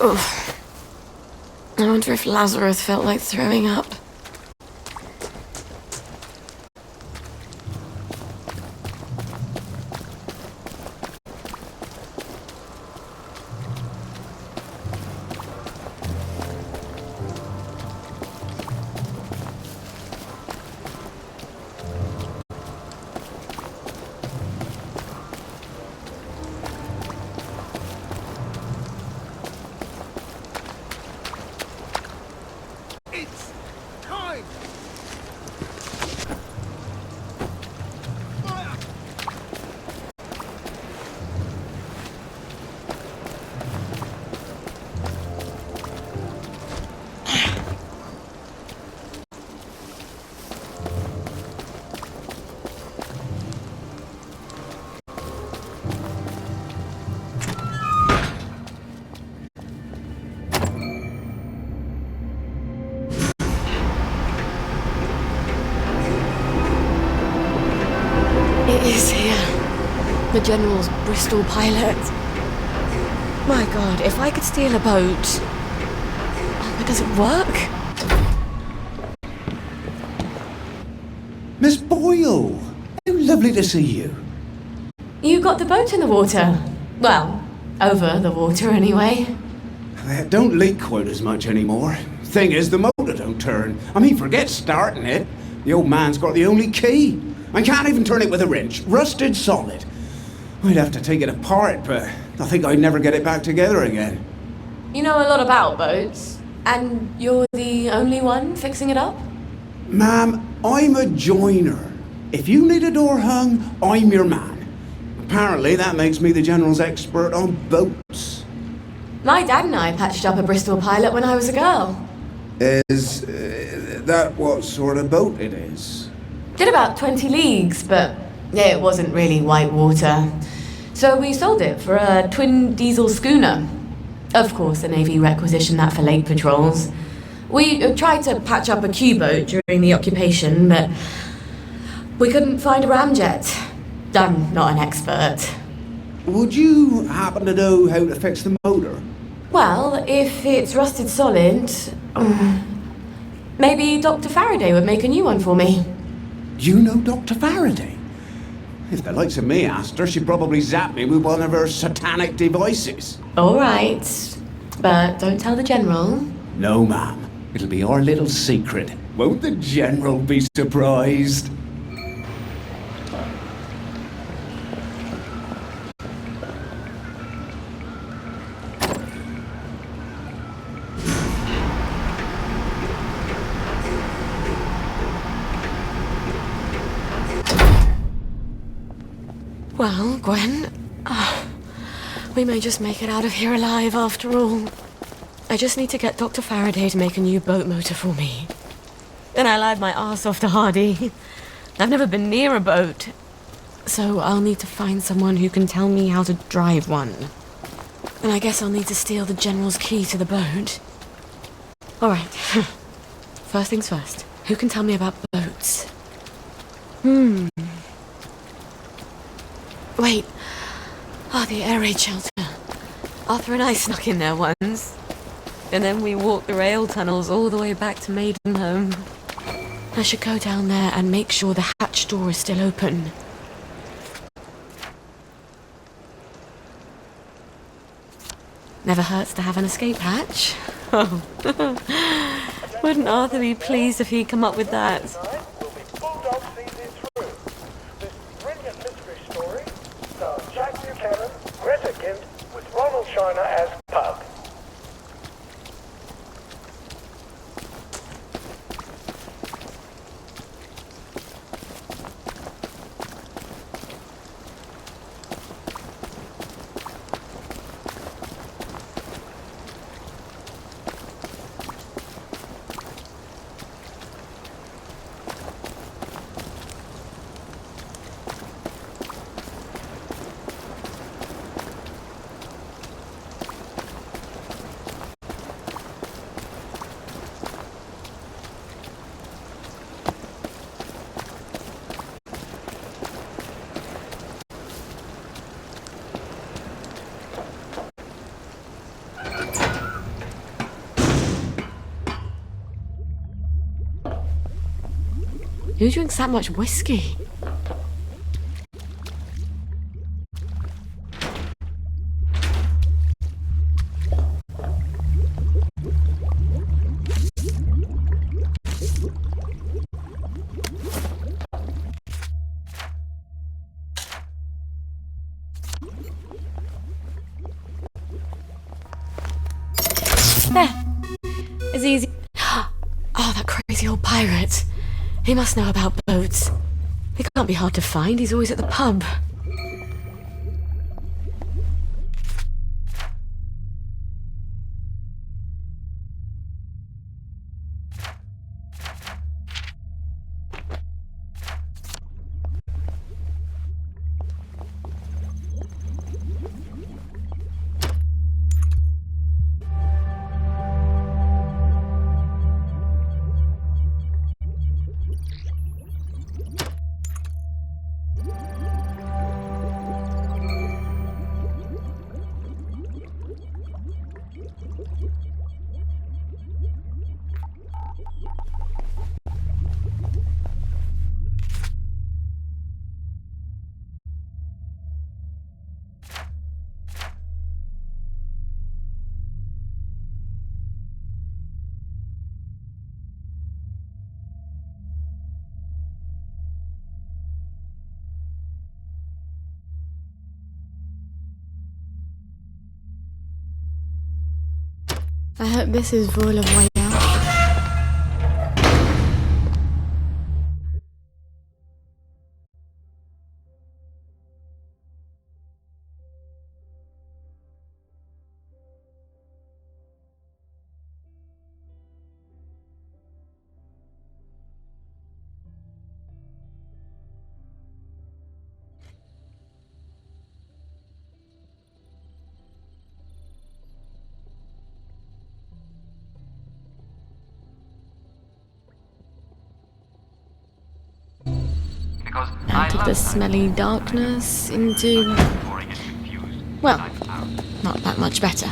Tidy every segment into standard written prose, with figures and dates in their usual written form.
Ugh. I wonder if Lazarus felt like throwing up. It's time! Fire! It is here. The General's Bristol pilot. My God, if I could steal a boat... Oh, but does it work? Miss Boyle! How lovely to see you. You got the boat in the water. Well, over the water anyway. They don't leak quite as much anymore. Thing is, the motor don't turn. I mean, forget starting it. The old man's got the only key. I can't even turn it with a wrench. Rusted solid. I'd have to take it apart, but I think I'd never get it back together again. You know a lot about boats, and you're the only one fixing it up? Ma'am, I'm a joiner. If you need a door hung, I'm your man. Apparently, that makes me the General's expert on boats. My dad and I patched up a Bristol pilot when I was a girl. Is that what sort of boat it is? Did about 20 leagues, but it wasn't really white water. So we sold it for a twin diesel schooner. Of course, the Navy requisitioned that for lake patrols. We tried to patch up a Q-boat during the occupation, but we couldn't find a ramjet. I'm not an expert. Would you happen to know how to fix the motor? Well, if it's rusted solid, maybe Dr. Faraday would make a new one for me. You know Dr. Faraday? If the likes of me asked her, she'd probably zap me with one of her satanic devices. All right, but don't tell the General. No, ma'am. It'll be our little secret. Won't the General be surprised? Well, Gwen, we may just make it out of here alive after all. I just need to get Dr. Faraday to make a new boat motor for me. Then I lied my arse off to Hardy. I've never been near a boat, so I'll need to find someone who can tell me how to drive one. And I guess I'll need to steal the General's key to the boat. All right. First things first. Who can tell me about boats? Wait. The air raid shelter. Arthur and I snuck in there once. And then we walked the rail tunnels all the way back to Maidenhome. I should go down there and make sure the hatch door is still open. Never hurts to have an escape hatch. Oh. Wouldn't Arthur be pleased if he'd come up with that? Will be Bulldog season through. This brilliant mystery story stars Jack Buchanan, Greta Kint, with Ronald Shiner as Pug. Who drinks that much whiskey? There. It's easy. Oh, that crazy old pirate. He must know about boats. He can't be hard to find. He's always at the pub. I hope this is Royal of Way out. Out of the smelly darkness into... well, not that much better.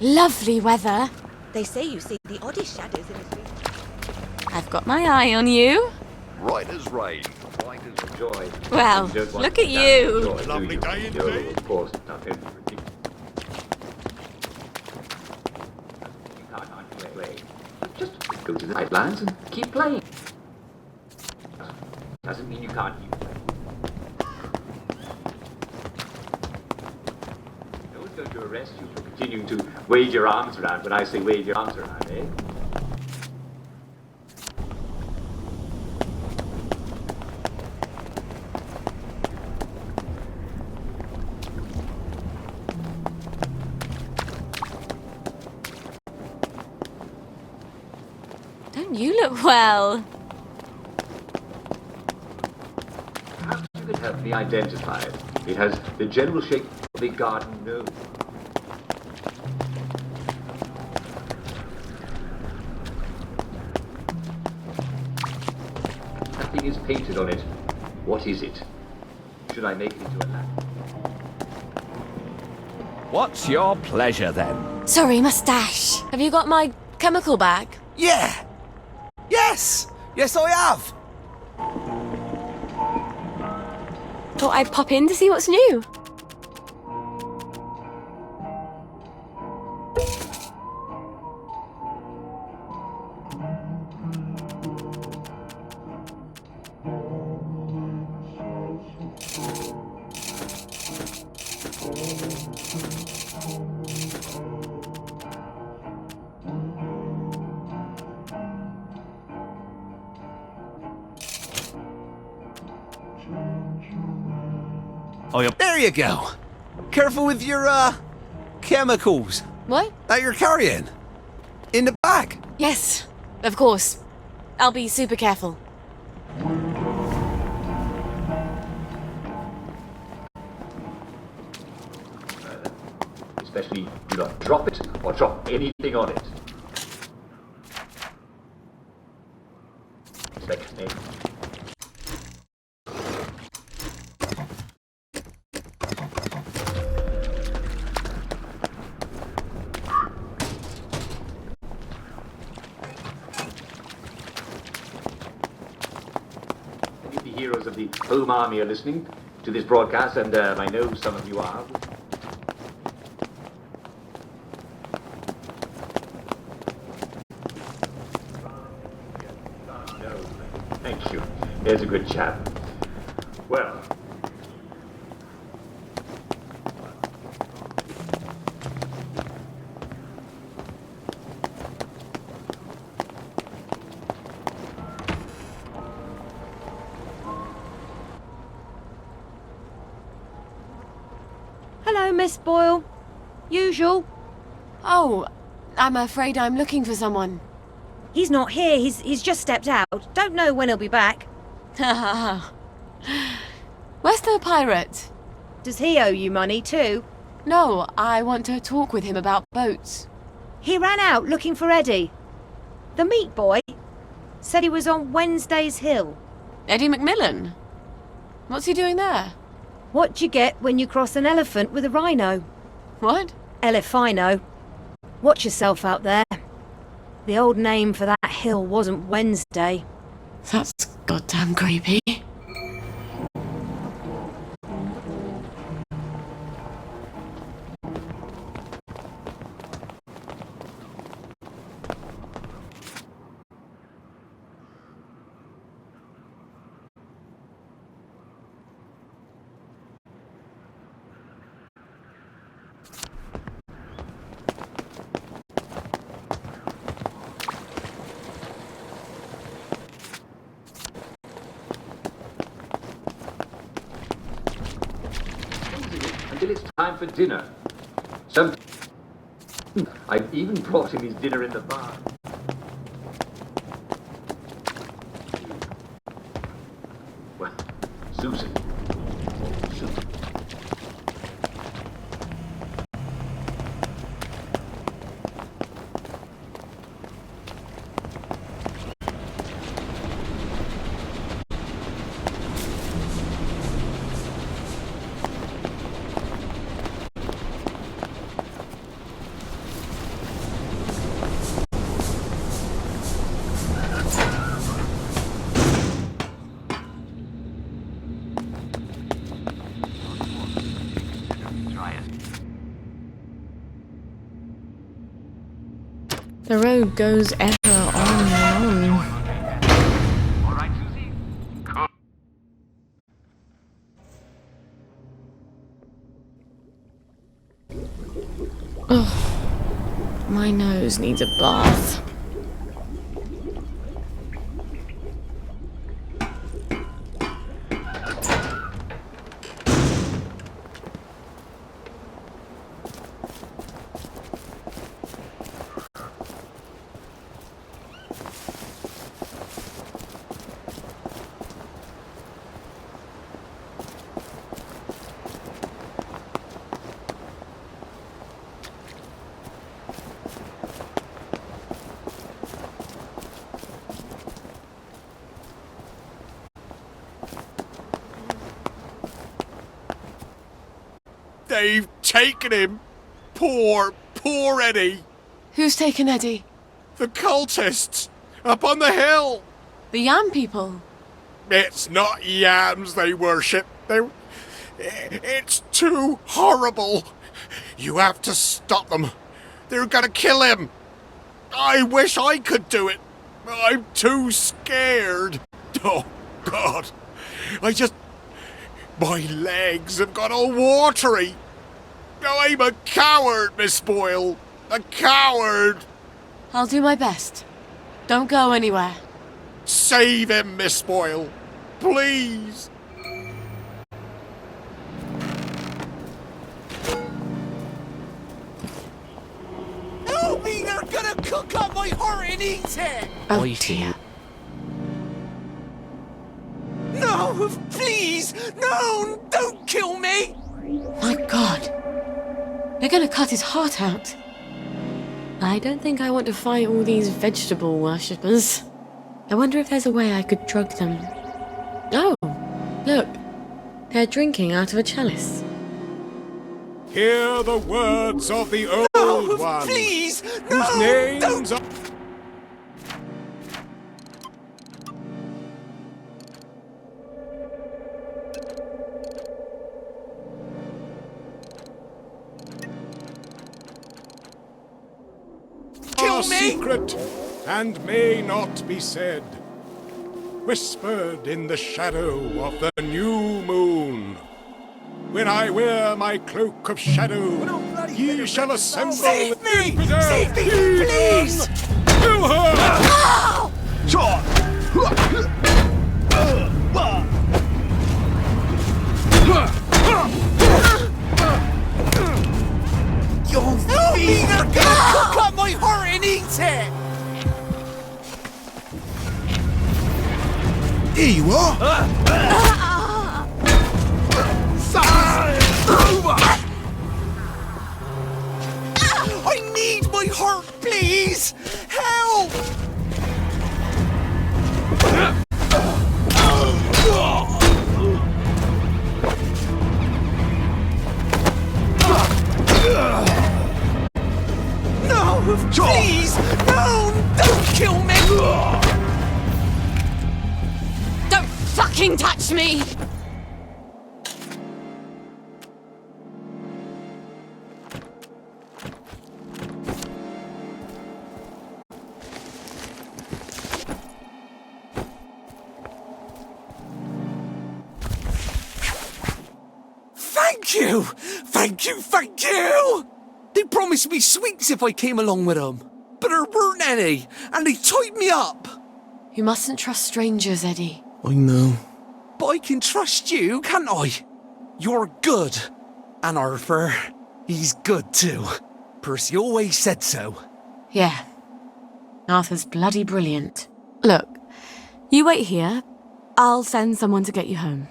Lovely weather. They say you see the oddest shadows in the street. I've got my eye on you. Right as rain, right as joy. Well, You don't want look to at be down you. with joy, do Lovely you? day No, indeed. of course, nothing. You can't play. Just go to the sidelines and keep playing. Doesn't mean you can't keep playing. No one's going to arrest you for continuing to wave your arms around when I say wave your arms around, eh? Don't you look well? Perhaps you could help me identify it. It has the general shape of a garden gnome. Nothing is painted on it. What is it? Should I make it into a lamp? What's your pleasure then? Sorry, mustache. Have you got my chemical bag? Yeah! Yes! Yes, I have! Thought I'd pop in to see what's new. Oh, yeah. There you go. Careful with your, chemicals What? that you're carrying. In the bag. Yes, of course. I'll be super careful. especially do not drop it or drop anything on it. Next name. The heroes of the Home Army are listening to this broadcast, and I know some of you are. No, thank you. There's a good chap. Well. Hello, Miss Boyle. Usual. Oh, I'm afraid I'm looking for someone. He's not here. He's just stepped out. Don't know when he'll be back. Where's the pirate? Does he owe you money too? No, I want to talk with him about boats. He ran out looking for Eddie. The meat boy said he was on Wednesday's Hill. Eddie McMillan? What's he doing there? What you get when you cross an elephant with a rhino? What? Elephino. Watch yourself out there. The old name for that hill wasn't Wednesday. That's goddamn creepy. Until it's time for dinner. I even brought him his dinner in the bar. Well, Susan. Susan. The road goes ever on and on. All right, Susie. My nose needs a bath. They've taken him. Poor Eddie. Who's taken Eddie? The cultists up on the hill. The Yam people. It's not yams they worship. It's too horrible. You have to stop them. They're gonna kill him. I wish I could do it. I'm too scared. Oh, God. My legs have got all watery. I'm a coward, Miss Boyle. A coward. I'll do my best. Don't go anywhere. Save him, Miss Boyle. Please. Help me! They're gonna cook up my heart and eat it! Oh dear. No, please! No, don't kill me! My God. They're gonna cut his heart out. I don't think I want to fight all these vegetable worshippers. I wonder if there's a way I could drug them. Oh, look. They're drinking out of a chalice. Hear the words of the old No, one. please! Whose No! names are... Kill are me! secret and may not be said. Whispered in the shadow of the new moon. When I wear my cloak of shadow, ye shall assemble. Save me! Jupiter, Save me, heed please! them. Kill her! You're they're gonna cook up my heart and eat it! Here you are. I need my heart, please! Help! No, please! No! Don't kill me! Don't fucking touch me! Thank you! Thank you, thank you! They promised me sweets if I came along with them. But there weren't any, and they tied me up. You mustn't trust strangers, Eddie. I know. But I can trust you, can't I? You're good. And Arthur, he's good too. Percy always said so. Yeah. Arthur's bloody brilliant. Look, you wait here. I'll send someone to get you home.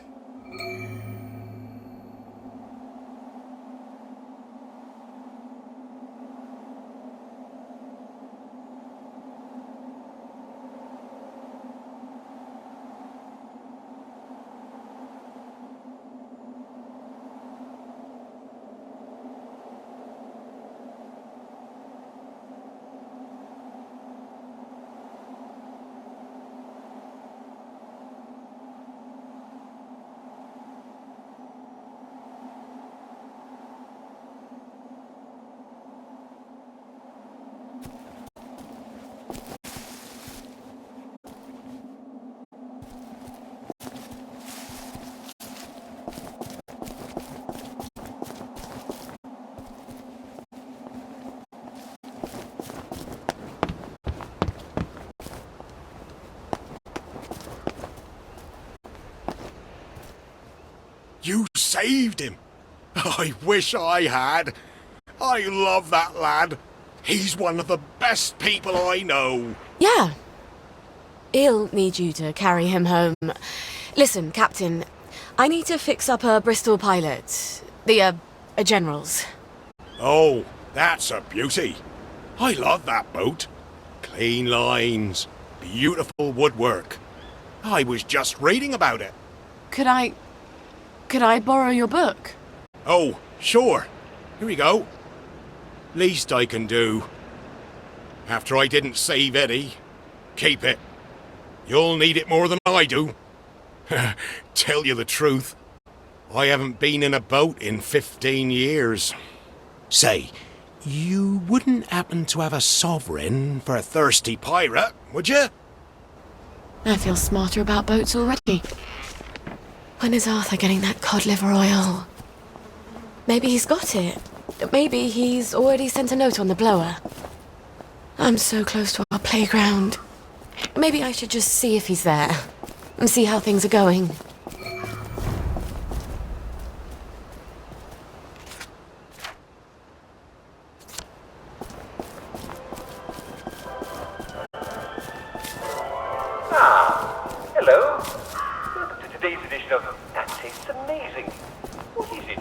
You saved him. I wish I had. I love that lad. He's one of the best people I know. Yeah. He'll need you to carry him home. Listen, Captain, I need to fix up a Bristol pilot. The General's. Oh, that's a beauty. I love that boat. Clean lines, beautiful woodwork. I was just reading about it. Could I borrow your book? Oh, sure. Here we go. Least I can do. After I didn't save Eddie, keep it. You'll need it more than I do. Tell you the truth, I haven't been in a boat in 15 years. Say, you wouldn't happen to have a sovereign for a thirsty pirate, would you? I feel smarter about boats already. When is Arthur getting that cod liver oil? Maybe he's got it. Maybe he's already sent a note on the blower. I'm so close to our playground. Maybe I should just see if he's there and see how things are going. Hello. Welcome to today's edition of That Tastes Amazing. What is it?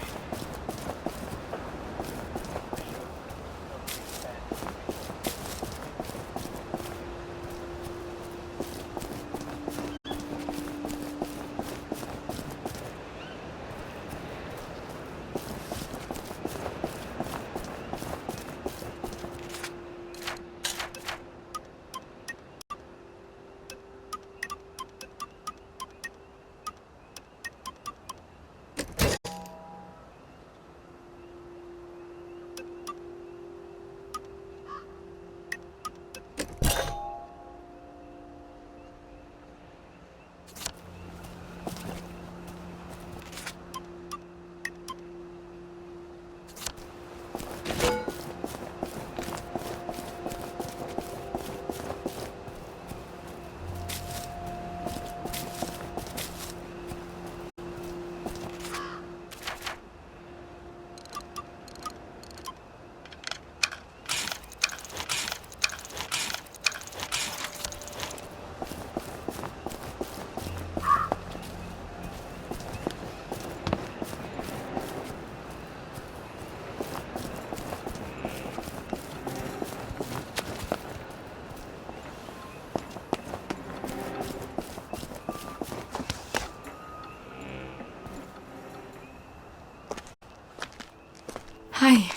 Hi.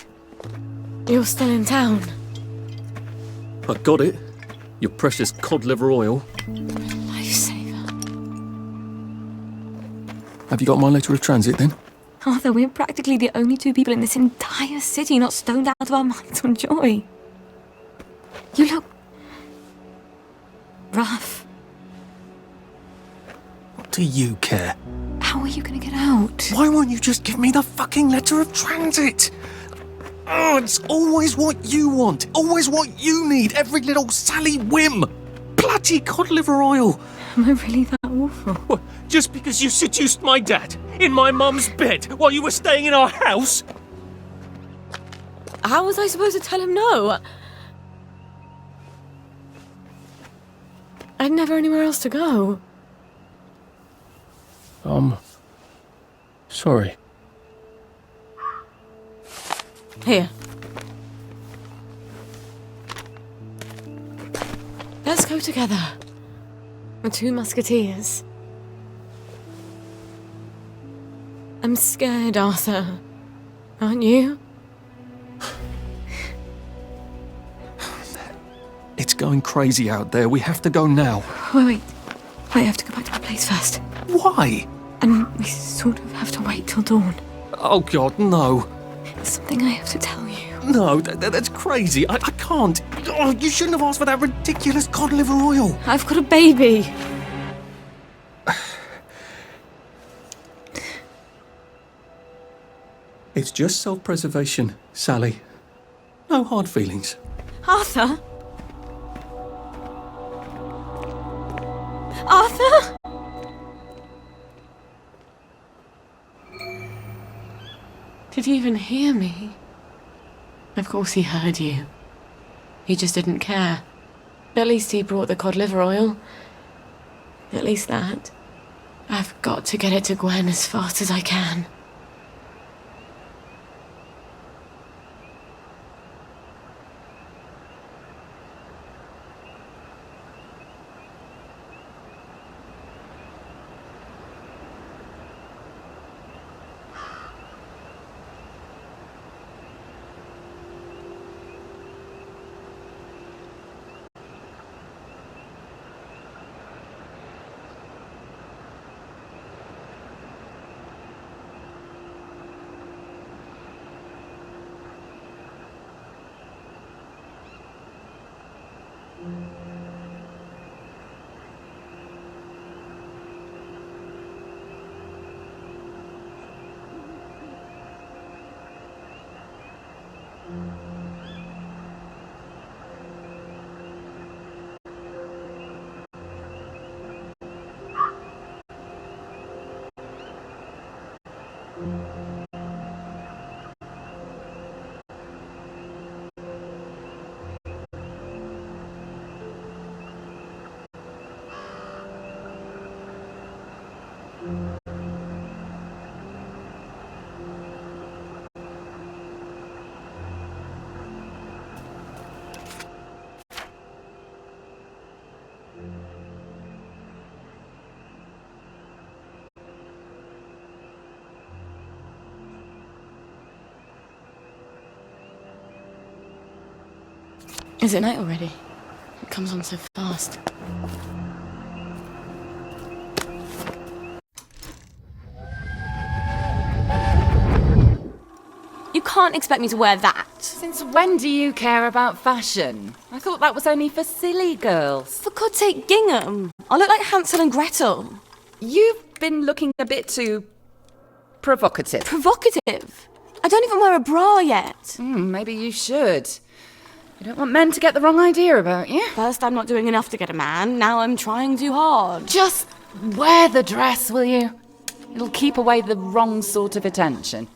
You're still in town? I got it. Your precious cod liver oil. Lifesaver. Have you got my letter of transit then? Arthur, we're practically the only two people in this entire city not stoned out of our minds on joy. You look... rough. What do you care? How are you gonna get out? Why won't you just give me the fucking letter of transit? Oh, it's always what you want, always what you need, every little Sally whim. Bloody cod liver oil. Am I really that awful? What, just because you seduced my dad in my mum's bed while you were staying in our house? How was I supposed to tell him no? I'd never anywhere else to go. Sorry. Here. Let's go together. The two musketeers. I'm scared, Arthur. Aren't you? It's going crazy out there. We have to go now. Wait. I have to go back to my place first. Why? And we sort of have to wait till dawn. Oh, God, no. There's something I have to tell you. No, that's crazy. I can't. Oh, you shouldn't have asked for that ridiculous cod liver oil. I've got a baby. It's just self-preservation, Sally. No hard feelings. Arthur? Arthur? Did he even hear me? Of course he heard you. He just didn't care. At least he brought the cod liver oil. At least that. I've got to get it to Gwen as fast as I can. Is it night already? It comes on so fast. You can't expect me to wear that. Since when do you care about fashion? I thought that was only for silly girls. For God's sake, gingham. I look like Hansel and Gretel. You've been looking a bit too provocative. Provocative? I don't even wear a bra yet. Maybe you should. You don't want men to get the wrong idea about you. First, I'm not doing enough to get a man. Now I'm trying too hard. Just wear the dress, will you? It'll keep away the wrong sort of attention.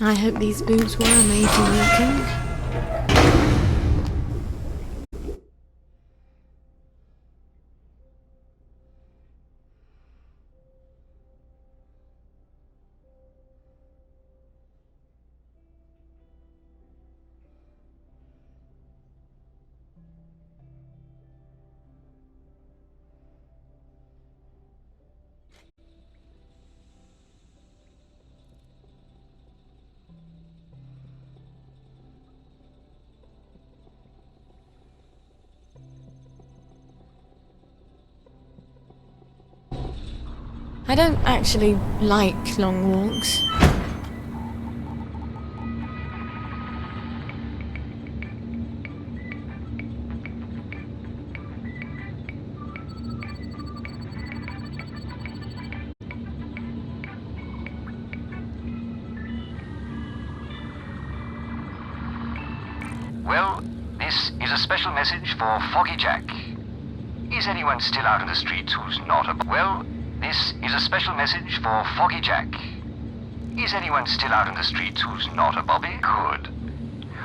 I hope these boots were made for walking. I don't actually like long walks. Well, this is a special message for Foggy Jack. Is anyone still out in the streets who's not a... Well, this is a special message for Foggy Jack. Is anyone still out in the streets who's not a bobby? Good.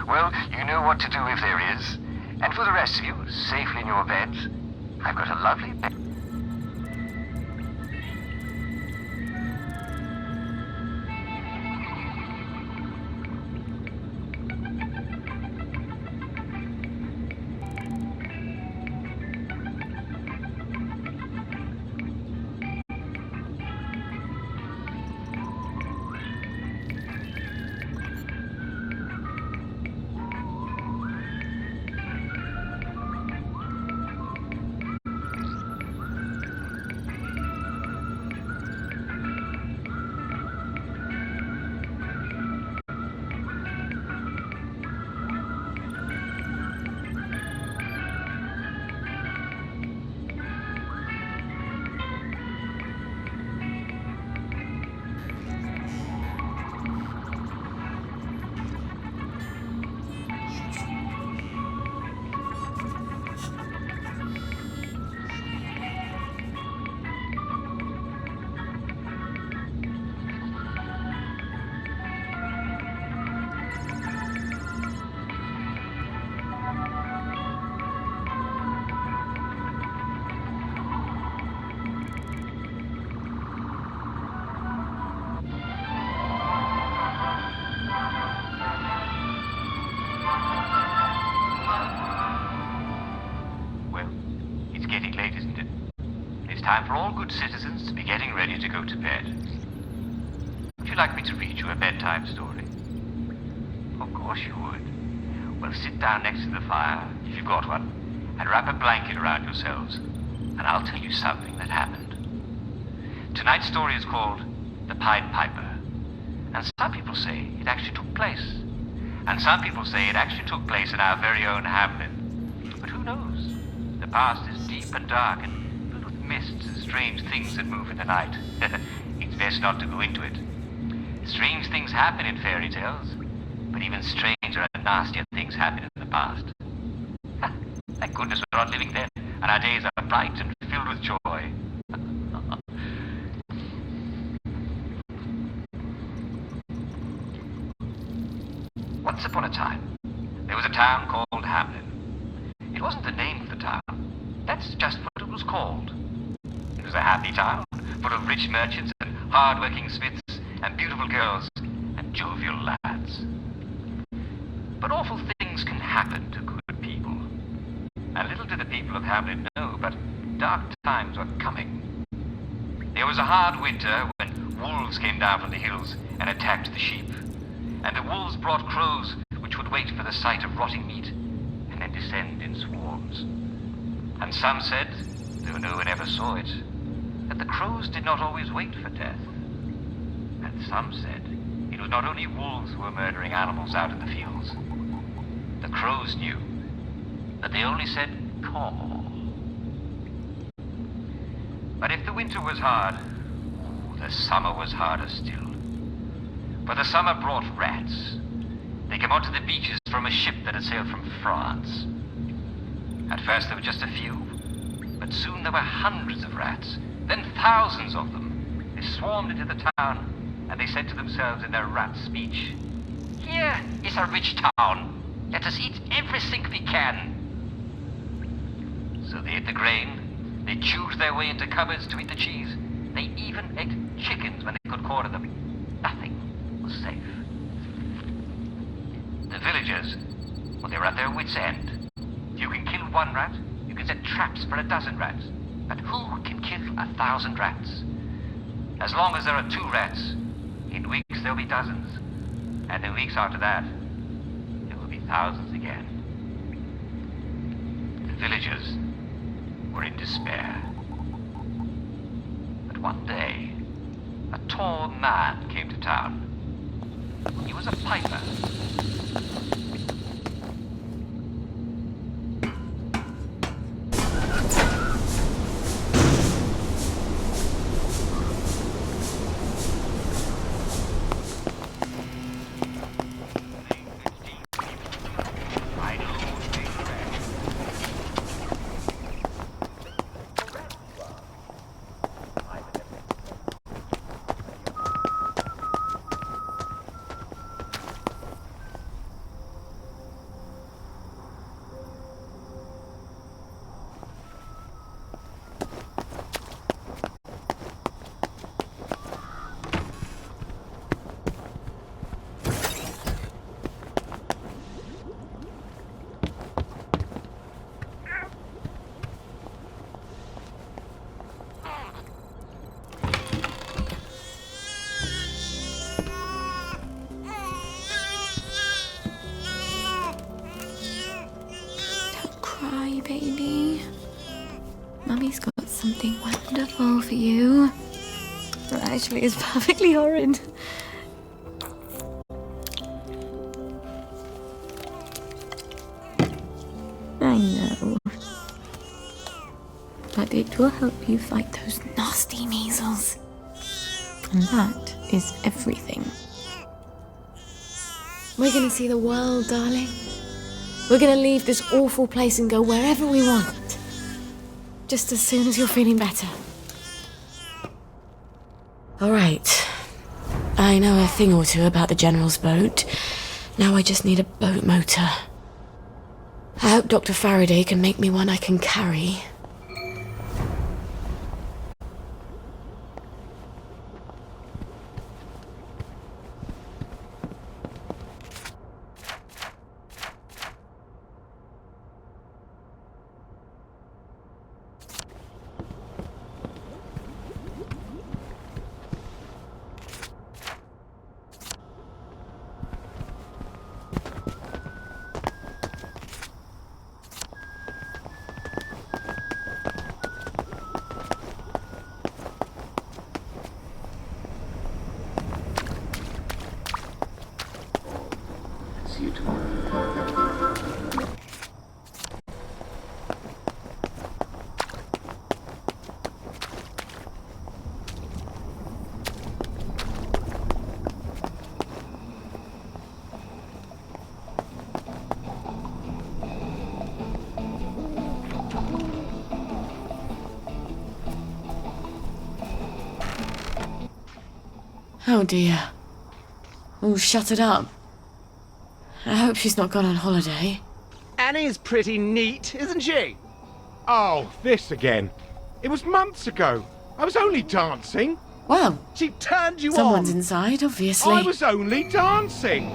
Well, you know what to do if there is. And for the rest of you, safely in your beds, I've got a lovely bed. go to bed. Would you like me to read you a bedtime story? Of course you would. Well, sit down next to the fire, if you've got one, and wrap a blanket around yourselves, and I'll tell you something that happened. Tonight's story is called The Pied Piper, and some people say it actually took place. And some people say it actually took place in our very own Hamlin. But who knows? The past is deep and dark and filled with mists and strange things that move in the night. It's best not to go into it. Strange things happen in fairy tales, but even stranger and nastier things happen in the past. Thank goodness we're not living then, and our days are bright and filled with joy. Once upon a time, there was a town called Hamlin. It wasn't the name of the town. That's just what it was called. It was a happy town, full of rich merchants and hard-working smiths and beautiful girls and jovial lads. But awful things can happen to good people. And little did the people of Hamlin know, but dark times were coming. There was a hard winter when wolves came down from the hills and attacked the sheep. And the wolves brought crows which would wait for the sight of rotting meat and then descend in swarms. And some said, though no one ever saw it, that the crows did not always wait for death. And some said it was not only wolves who were murdering animals out in the fields. The crows knew, but they only said caw. But if the winter was hard, the summer was harder still. For the summer brought rats. They came onto the beaches from a ship that had sailed from France. At first there were just a few, but soon there were hundreds of rats, then thousands of them. They swarmed into the town, and they said to themselves in their rat speech, "Here is a rich town. Let us eat everything we can." So they ate the grain, they chewed their way into cupboards to eat the cheese, they even ate chickens when they could corner them. Nothing was safe. The villagers, well, they were at their wits' end. You can kill one rat, you can set traps for 12 rats, but who can kill 1,000 rats? As long as there are 2 rats, in weeks there'll be dozens, and in weeks after that, there will be thousands again. The villagers were in despair. But one day, a tall man came to town. He was a piper. Baby. Mummy's got something wonderful for you. Well, actually, it's perfectly horrid. I know. But it will help you fight those nasty measles. And that is everything. We're gonna see the world, darling. We're gonna leave this awful place and go wherever we want. Just as soon as you're feeling better. Alright. I know a thing or two about the General's boat. Now I just need a boat motor. I hope Dr. Faraday can make me one I can carry. Oh dear. Oh, shut it up. I hope she's not gone on holiday. Annie's pretty neat, isn't she? Oh, this again. It was months ago. I was only dancing. Well, she turned you someone's on. inside, obviously. I was only dancing.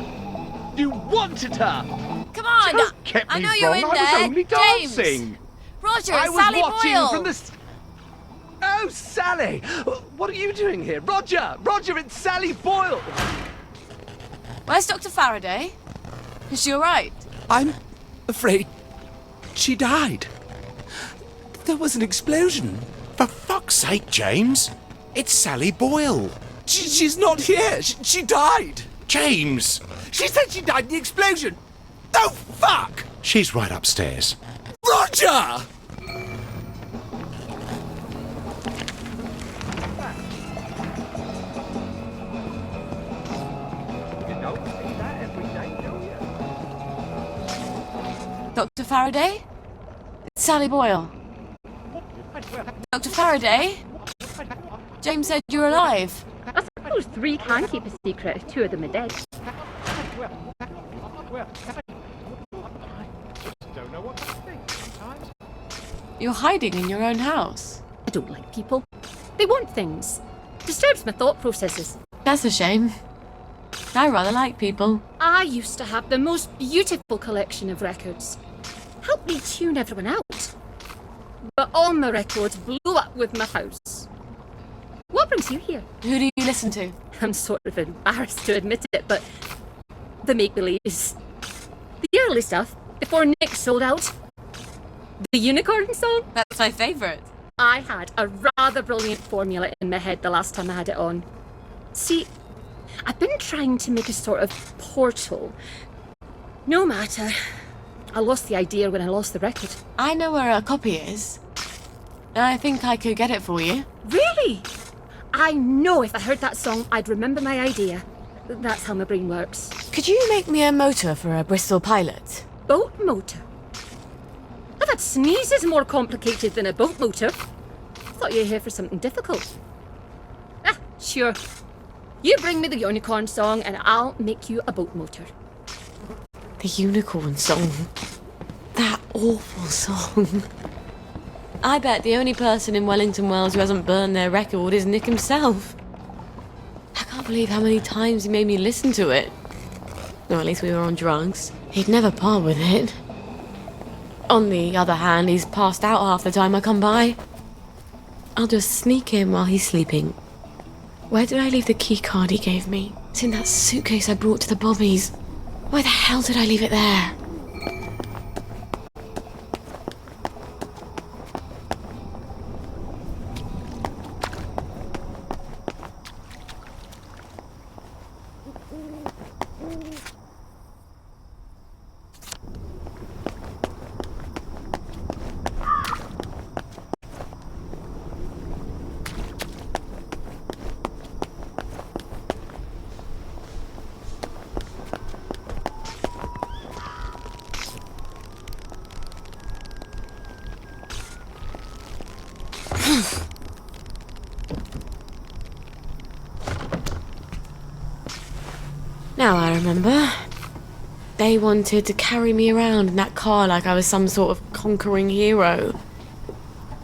You wanted her. Come on! Don't get me I know wrong. you're in I was there. only James! dancing. Roger, I it's was Sally watching Boyle! from the... Oh, Sally! What are you doing here? Roger! Roger, it's Sally Boyle! Where's Dr. Faraday? Is she alright? I'm afraid she died. There was an explosion. For fuck's sake, James. It's Sally Boyle. She's not here. She died. James! She said she died in the explosion. Oh, fuck! She's right upstairs. Roger! Dr. Faraday? It's Sally Boyle. Dr. Faraday? James said you're alive. I suppose 3 can keep a secret if 2 of them are dead. You're hiding in your own house. I don't like people. They want things. Disturbs my thought processes. That's a shame. I rather like people. I used to have the most beautiful collection of records. Helped me tune everyone out. But all my records blew up with my house. What brings you here? Who do you listen to? I'm sort of embarrassed to admit it, but the make-believes. The early stuff, before Nick sold out. The Unicorn song? That's my favourite. I had a rather brilliant formula in my head the last time I had it on. See, I've been trying to make a sort of portal. No matter. I lost the idea when I lost the record. I know where a copy is. I think I could get it for you. Really? I know if I heard that song, I'd remember my idea. That's how my brain works. Could you make me a motor for a Bristol Pilot? Boat motor? I thought sneezes more complicated than a boat motor. Thought you were here for something difficult. Ah, sure. You bring me the Unicorn song and I'll make you a boat motor. The Unicorn song. That awful song. I bet the only person in Wellington Wells who hasn't burned their record is Nick himself. I can't believe how many times he made me listen to it. Or at least we were on drugs. He'd never part with it. On the other hand, he's passed out half the time I come by. I'll just sneak in while he's sleeping. Where did I leave the key card he gave me? It's in that suitcase I brought to the Bobbies. Why the hell did I leave it there? Now I remember. They wanted to carry me around in that car like I was some sort of conquering hero.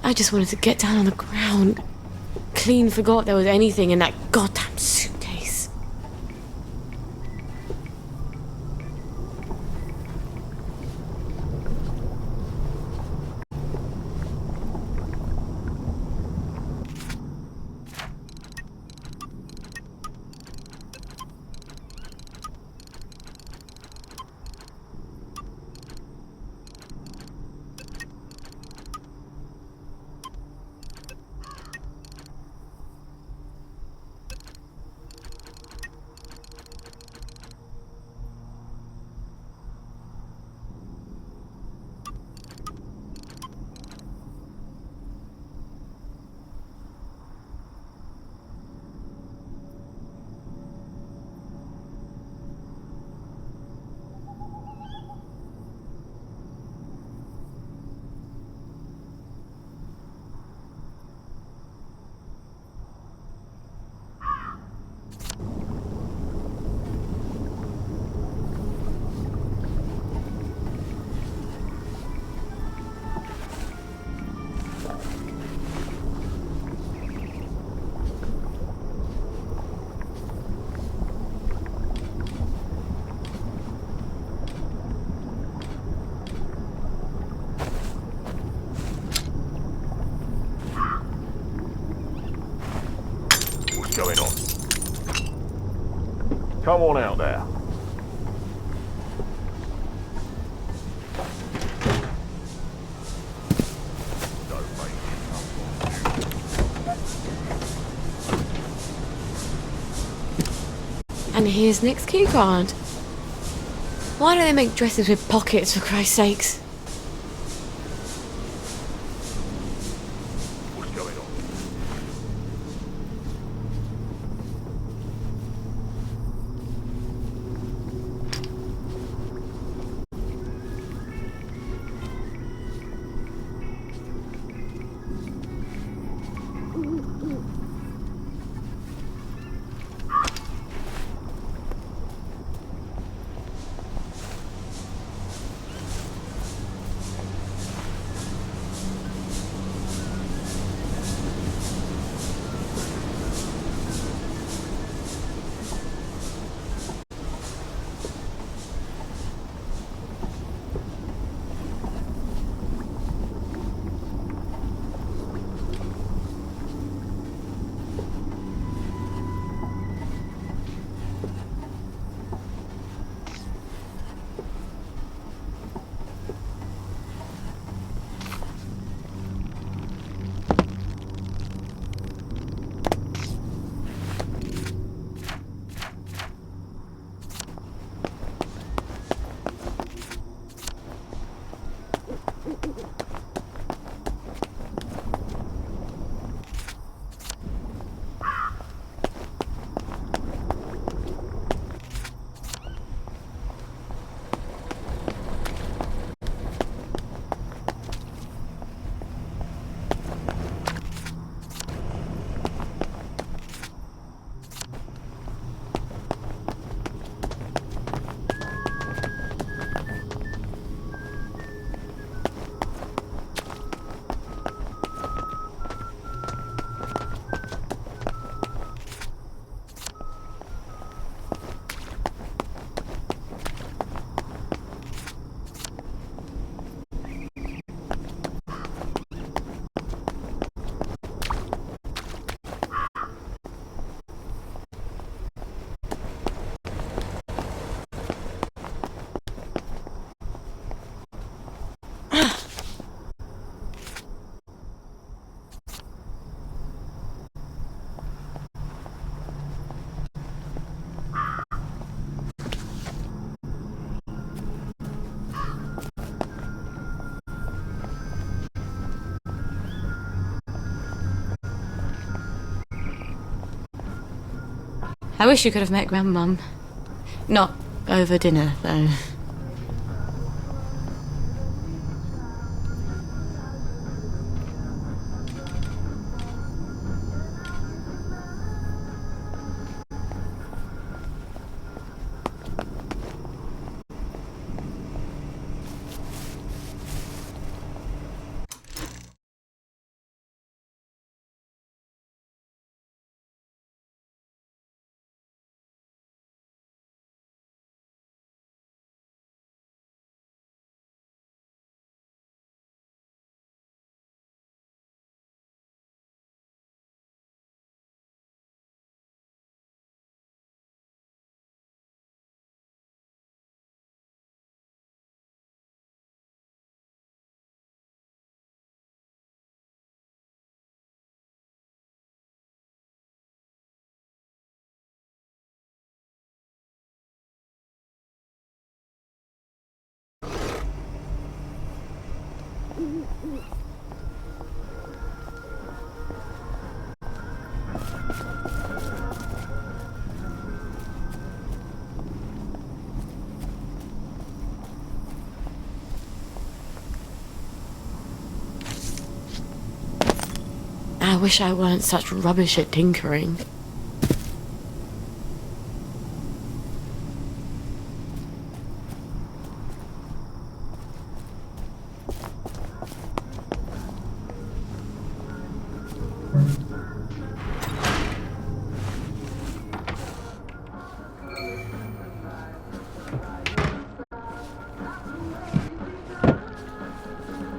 I just wanted to get down on the ground. Clean forgot there was anything in that goddamn suitcase. Come on out there. And here's Nick's key card. Why do they make dresses with pockets, for Christ's sakes? I wish you could have met Grandmum. Not over dinner, though. I wish I weren't such rubbish at tinkering.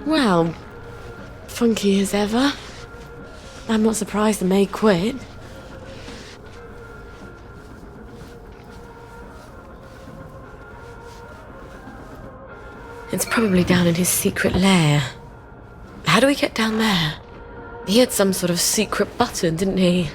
Well, funky as ever. I'm not surprised the maid quit. It's probably down in his secret lair. How do we get down there? He had some sort of secret button, didn't he?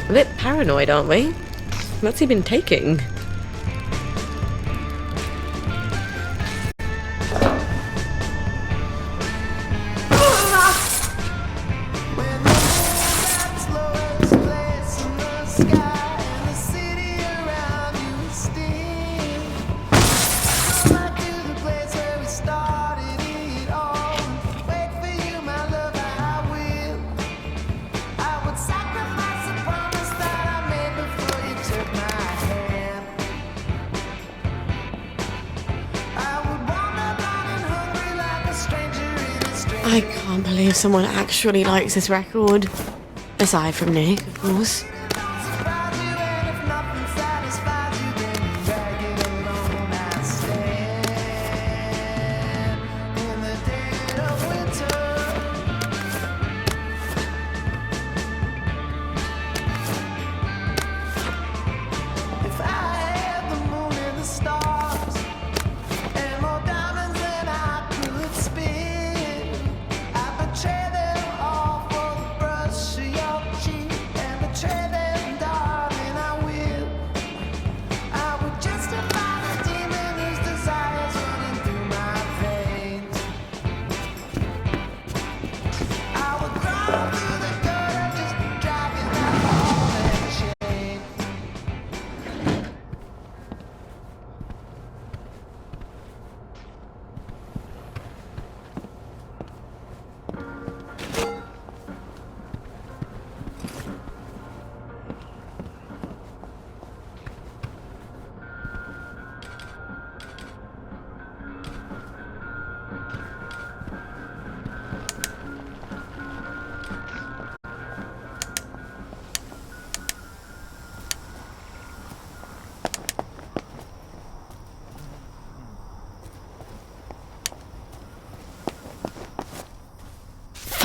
A bit paranoid, aren't we? What's he been taking? I can't believe someone actually likes this record. Aside from Nick, of course.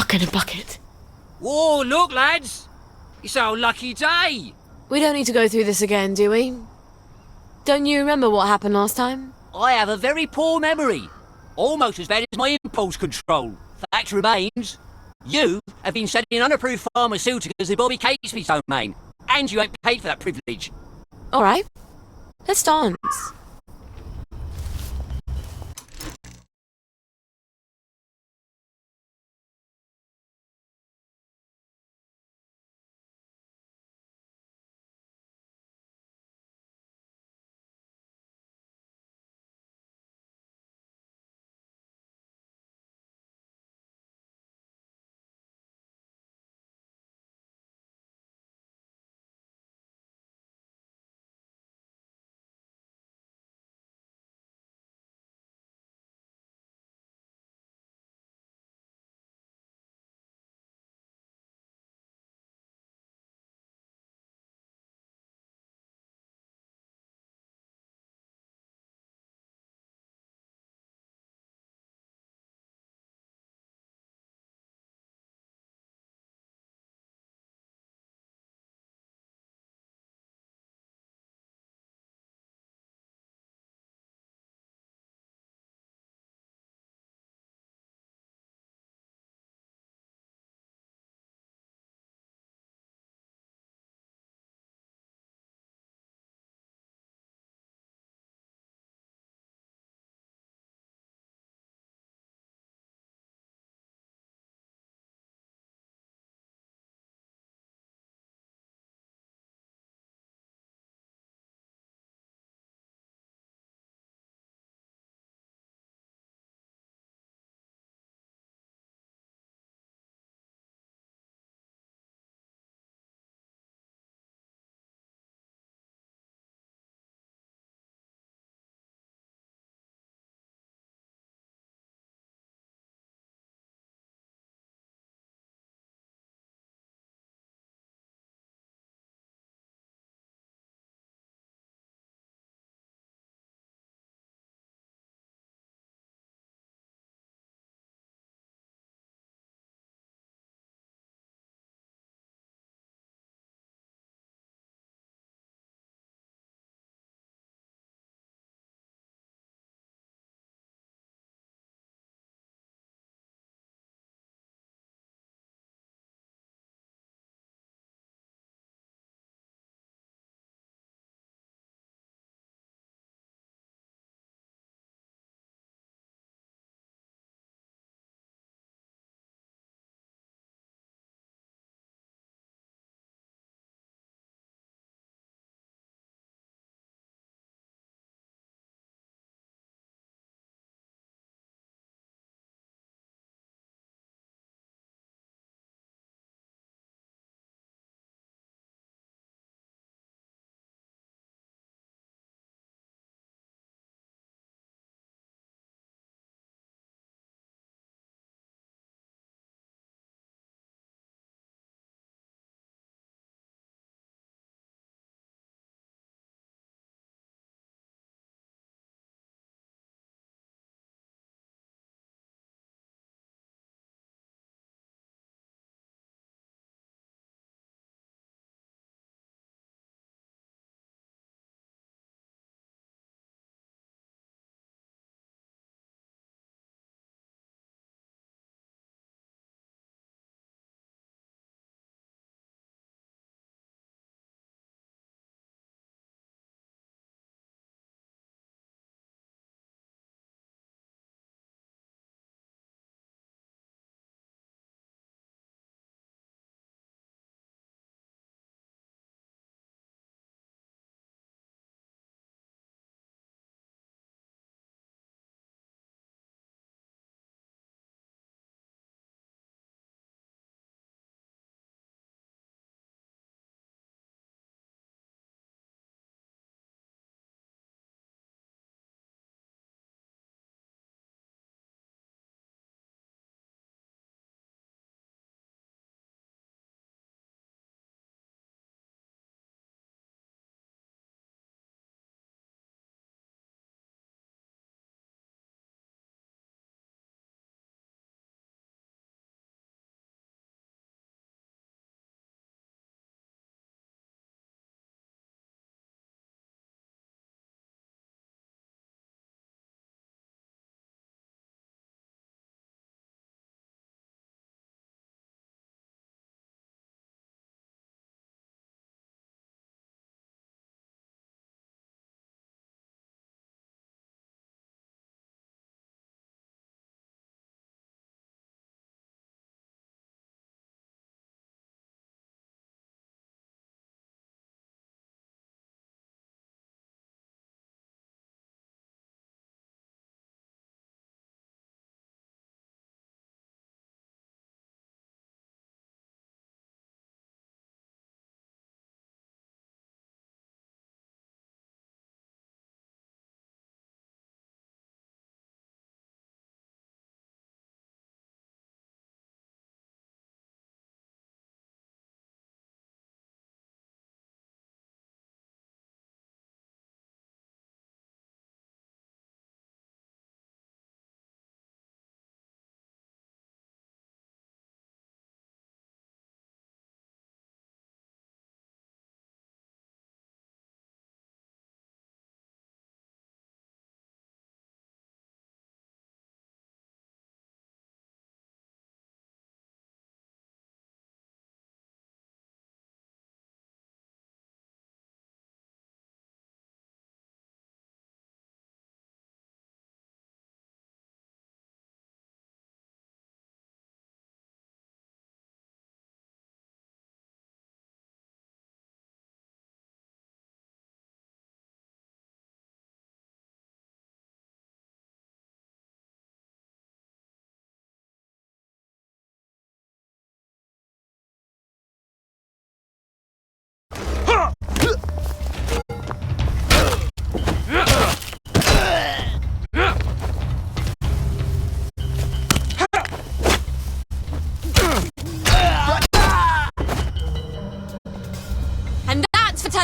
Fucking a bucket. Whoa, look, lads! It's our lucky day! We don't need to go through this again, do we? Don't you remember what happened last time? I have a very poor memory. Almost as bad as my impulse control. Fact remains, you have been selling unapproved pharmaceuticals in Bobby Catesby's domain. And you ain't paid for that privilege. Alright. Let's dance.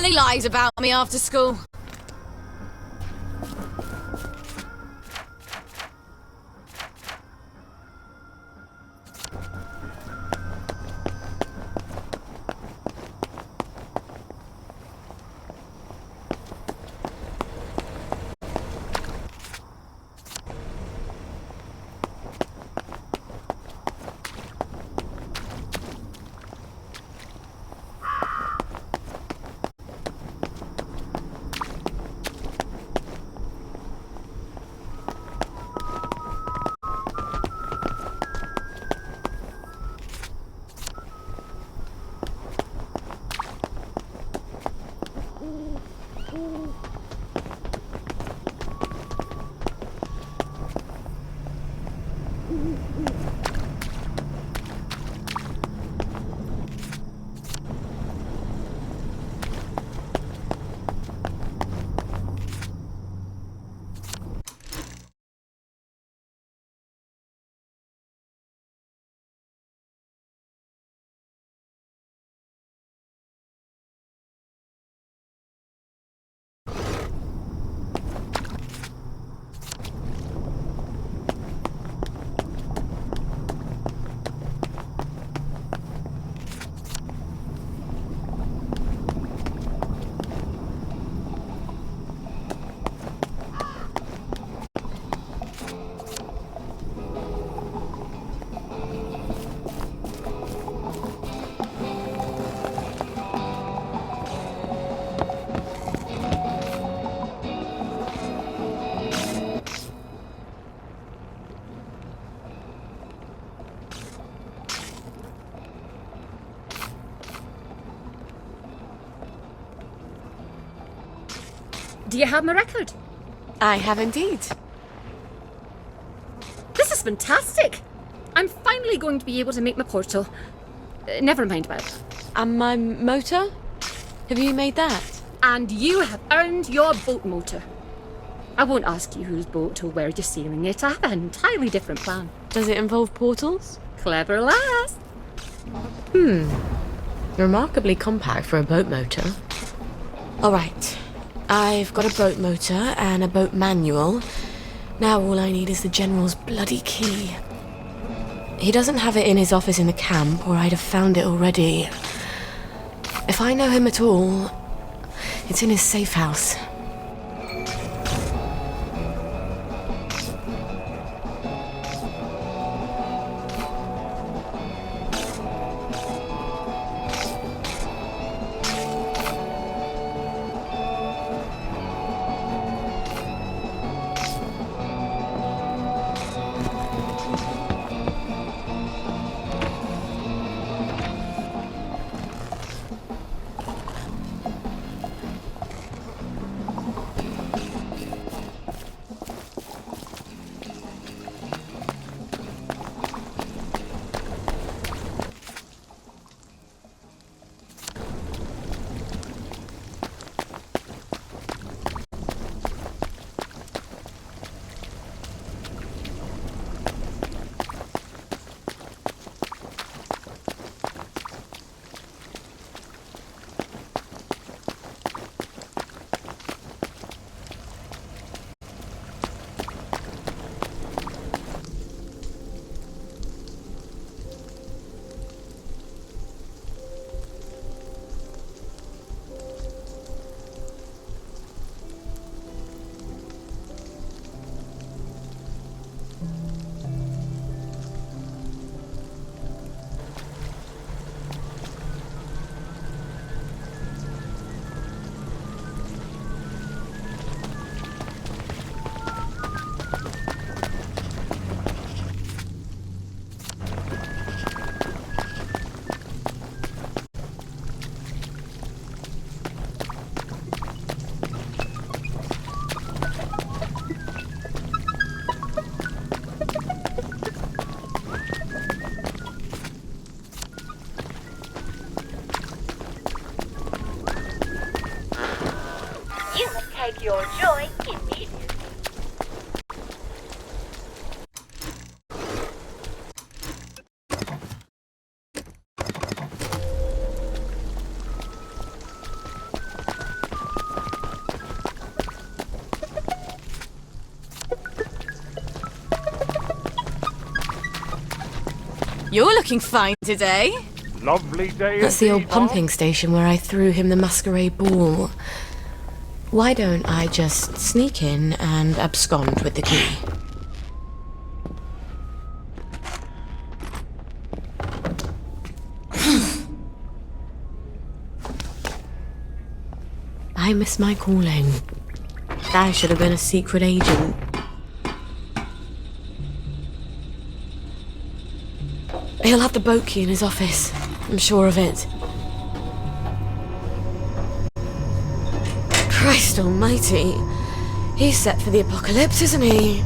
telling lies about me after school. Do you have my record? I have indeed. This is fantastic! I'm finally going to be able to make my portal. Never mind about it. And my motor? Have you made that? And you have earned your boat motor. I won't ask you whose boat or where you're sailing it. I have an entirely different plan. Does it involve portals? Clever lass. Remarkably compact for a boat motor. Alright. I've got a boat motor and a boat manual. Now all I need is the General's bloody key. He doesn't have it in his office in the camp, or I'd have found it already. If I know him at all, it's in his safe house. Take your joy immediately. You're looking fine today. Lovely day. That's the old indeed, pumping station where I threw him the masquerade ball. Why don't I just sneak in and abscond with the key? I miss my calling. I should have been a secret agent. He'll have the boat key in his office. I'm sure of it. Christ almighty. He's set for the apocalypse, isn't he?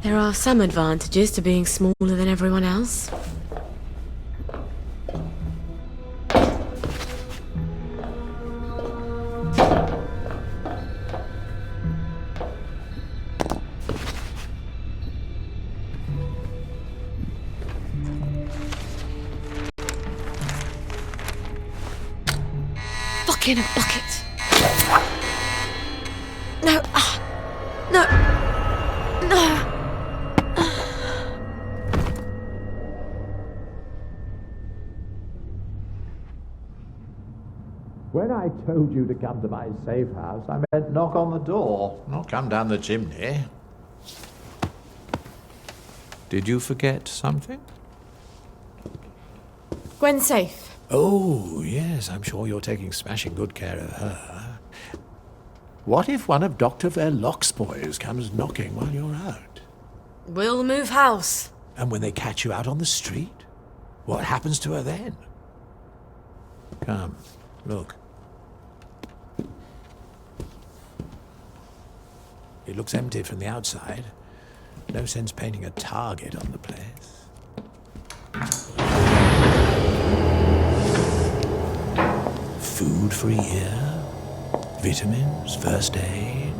There are some advantages to being smaller than everyone else. Fucking a bucket. No. No. No. When I told you to come to my safe house, I meant knock on the door, not come down the chimney. Did you forget something? Gwen's safe. Oh, yes, I'm sure you're taking smashing good care of her. What if one of Dr. Verloc's boys comes knocking while you're out? We'll move house. And when they catch you out on the street, what happens to her then? Come, look. It looks empty from the outside. No sense painting a target on the place. Food for a year, vitamins, first aid.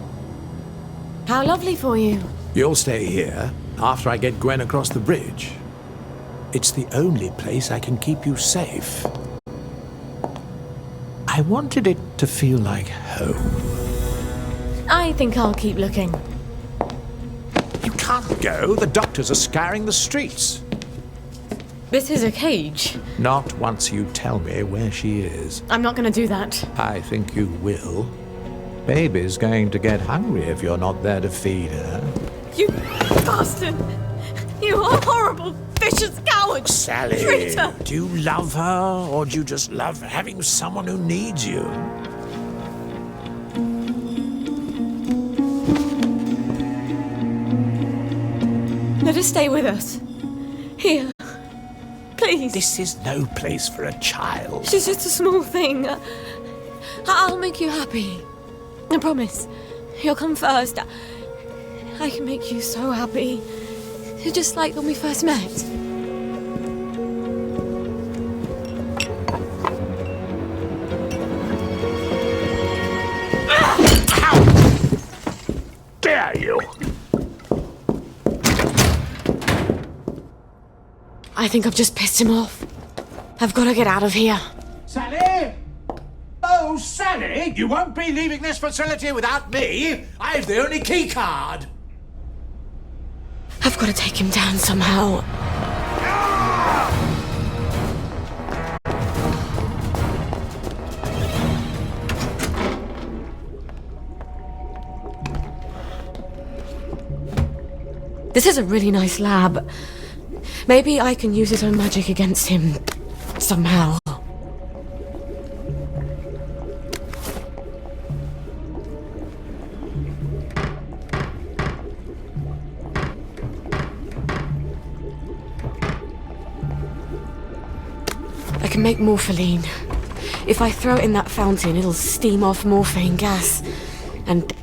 How lovely for you. You'll stay here after I get Gwen across the bridge. It's the only place I can keep you safe. I wanted it to feel like home. I think I'll keep looking. You can't go. The doctors are scouring the streets. This is a cage. Not once you tell me where she is. I'm not going to do that. I think you will. Baby's going to get hungry if you're not there to feed her. You bastard! You horrible, vicious coward! Sally, Traitor! do you love her, or do you just love having someone who needs you? Let her stay with us. Here. Please. This is no place for a child. She's just a small thing. I'll make you happy. I promise. You'll come first. I can make you so happy. Just like when we first met. Dare you! I think I've just pissed him off. I've got to get out of here. Sally? Oh, Sally! You won't be leaving this facility without me. I've the only key card. I've got to take him down somehow. This is a really nice lab. Maybe I can use his own magic against him somehow. I can make morpholine. If I throw it in that fountain, it'll steam off morphine gas. And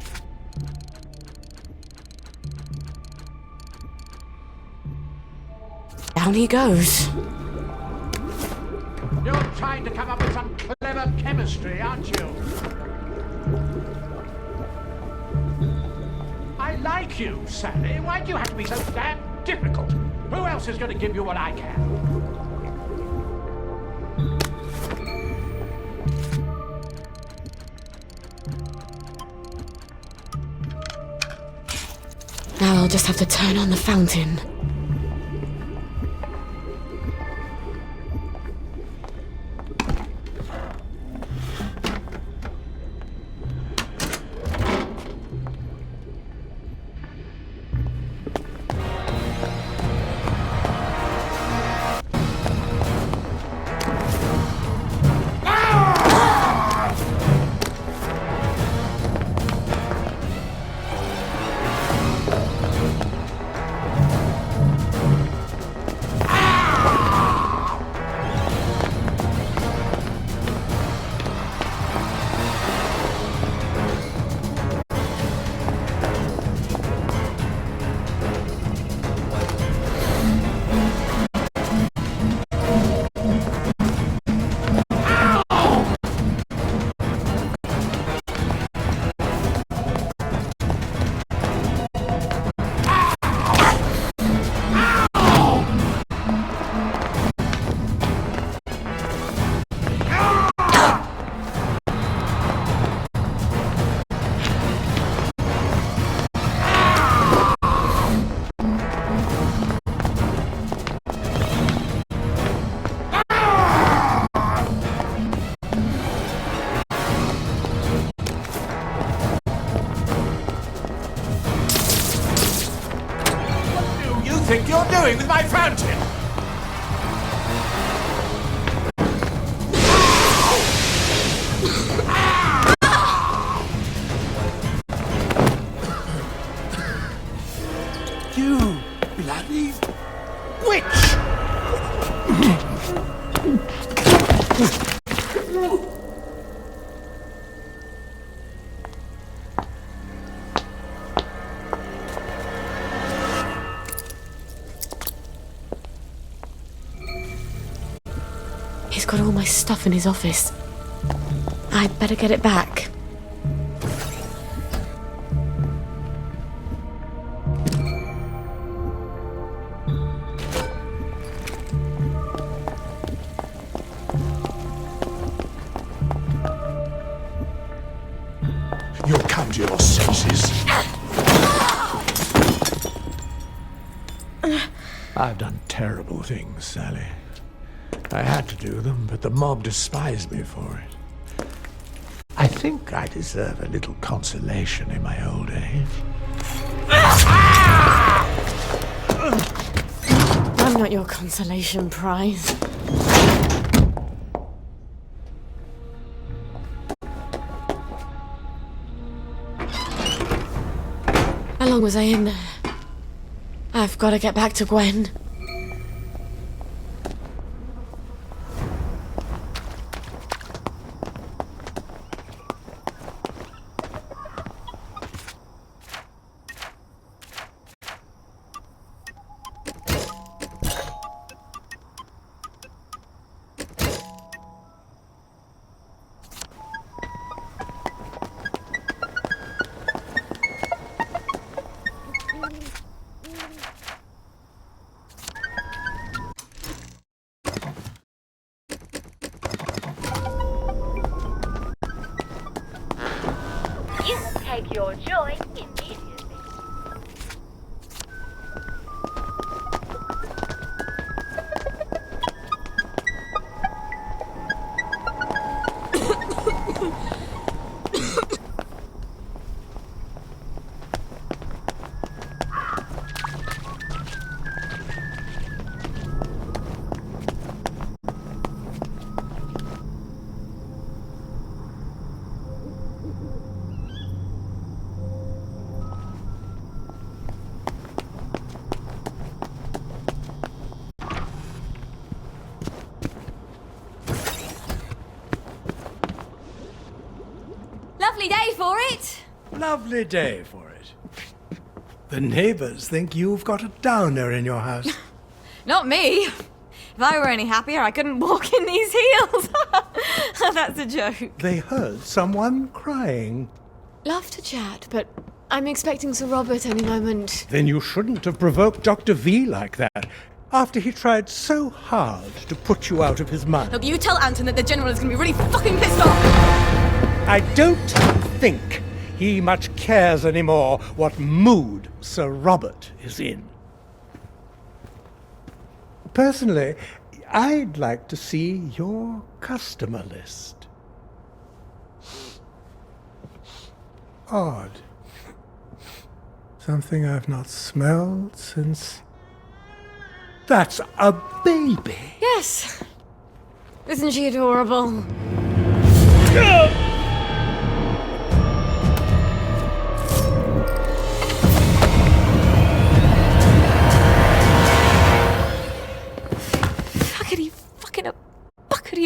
down he goes. You're trying to come up with some clever chemistry, aren't you? I like you, Sally. Why do you have to be so damn difficult? Who else is going to give you what I can? Now I'll just have to turn on the fountain. Think you're doing with my fountain? You bloody witch! He's got all my stuff in his office. I'd better get it back. You'll come to your senses. I've done terrible things, Sally. I had to do them, but the mob despised me for it. I think I deserve a little consolation in my old age. I'm not your consolation prize. How long was I in there? I've got to get back to Gwen. your joy immediately. Lovely day for it. Lovely day for it. The neighbors think you've got a downer in your house. Not me. If I were any happier, I couldn't walk in these heels. That's a joke. They heard someone crying. Love to chat, but I'm expecting Sir Robert any moment. Then you shouldn't have provoked Dr. V like that, after he tried so hard to put you out of his mind. Look, you tell Anton that the General is going to be really fucking pissed off. I don't think he much cares anymore what mood Sir Robert is in. Personally, I'd like to see your customer list. Odd. Something I've not smelled since... That's a baby! Yes. Isn't she adorable?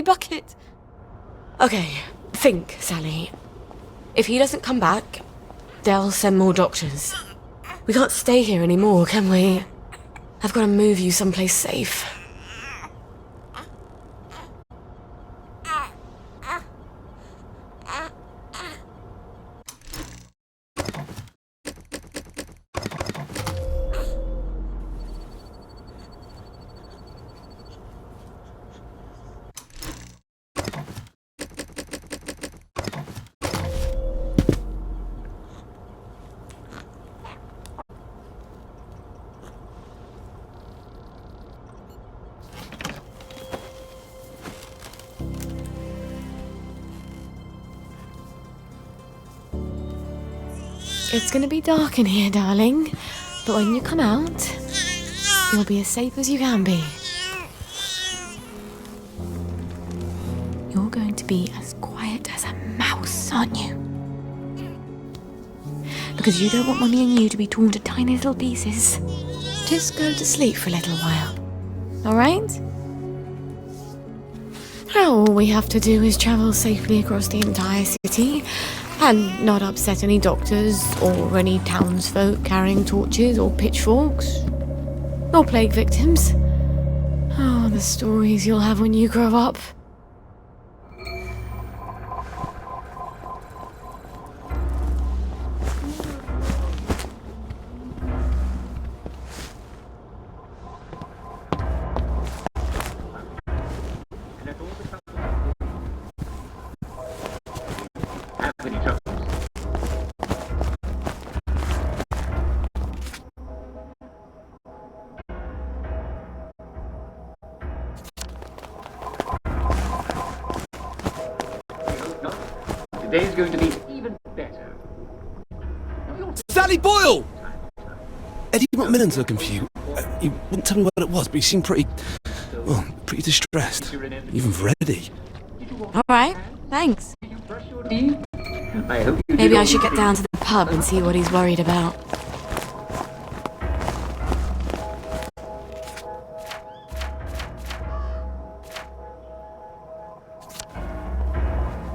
Bucket. Okay, think, Sally. If he doesn't come back, they'll send more doctors. We can't stay here anymore, can we? I've got to move you someplace safe. It's gonna be dark in here, darling. But when you come out, you'll be as safe as you can be. You're going to be as quiet as a mouse, aren't you? Because you don't want Mummy and you to be torn to tiny little pieces. Just go to sleep for a little while. Alright? Now all we have to do is travel safely across the entire city and not upset any doctors or any townsfolk carrying torches or pitchforks. Or plague victims. Oh, the stories you'll have when you grow up. Today's going to be even better. Sally Boyle! Eddie Macmillan's looking for you. He wouldn't tell me what it was, but he seemed pretty distressed. Even for Eddie. Alright, thanks. Maybe I should get down to the pub and see what he's worried about.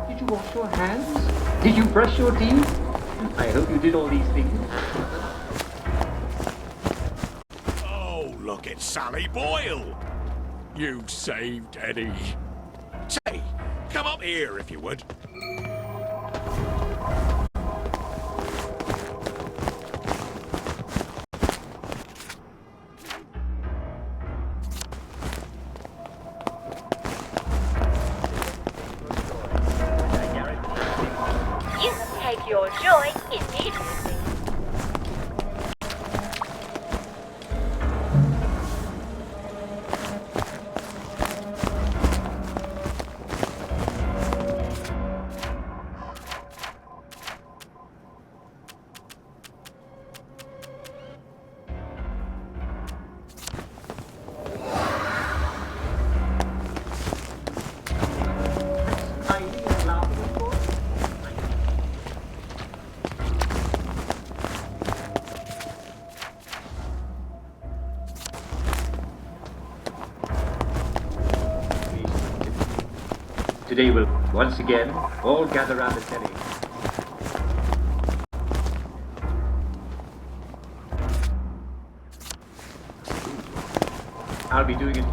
Did you wash your hands? Did you brush your teeth? I hope you did all these things. Oh, look at Sally Boyle. You saved Eddie. Say, come up here if you would. You have taken Your joy immediately. Today we'll once again all gather round the telly. I'll be doing it.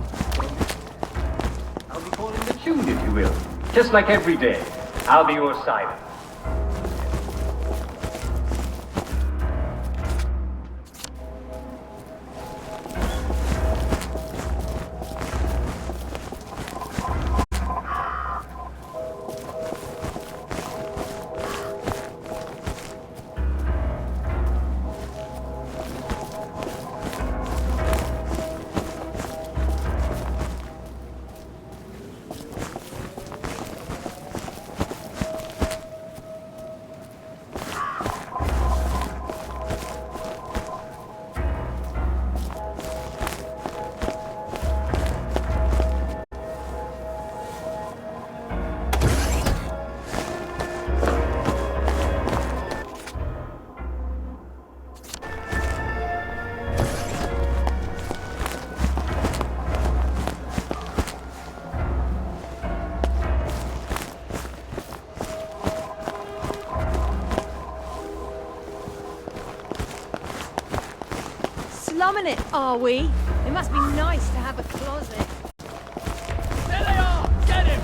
I'll be calling the tune, if you will. Just like every day. I'll be your Simon. Slumming it, are we? It must be nice to have a closet. There they are! Get him!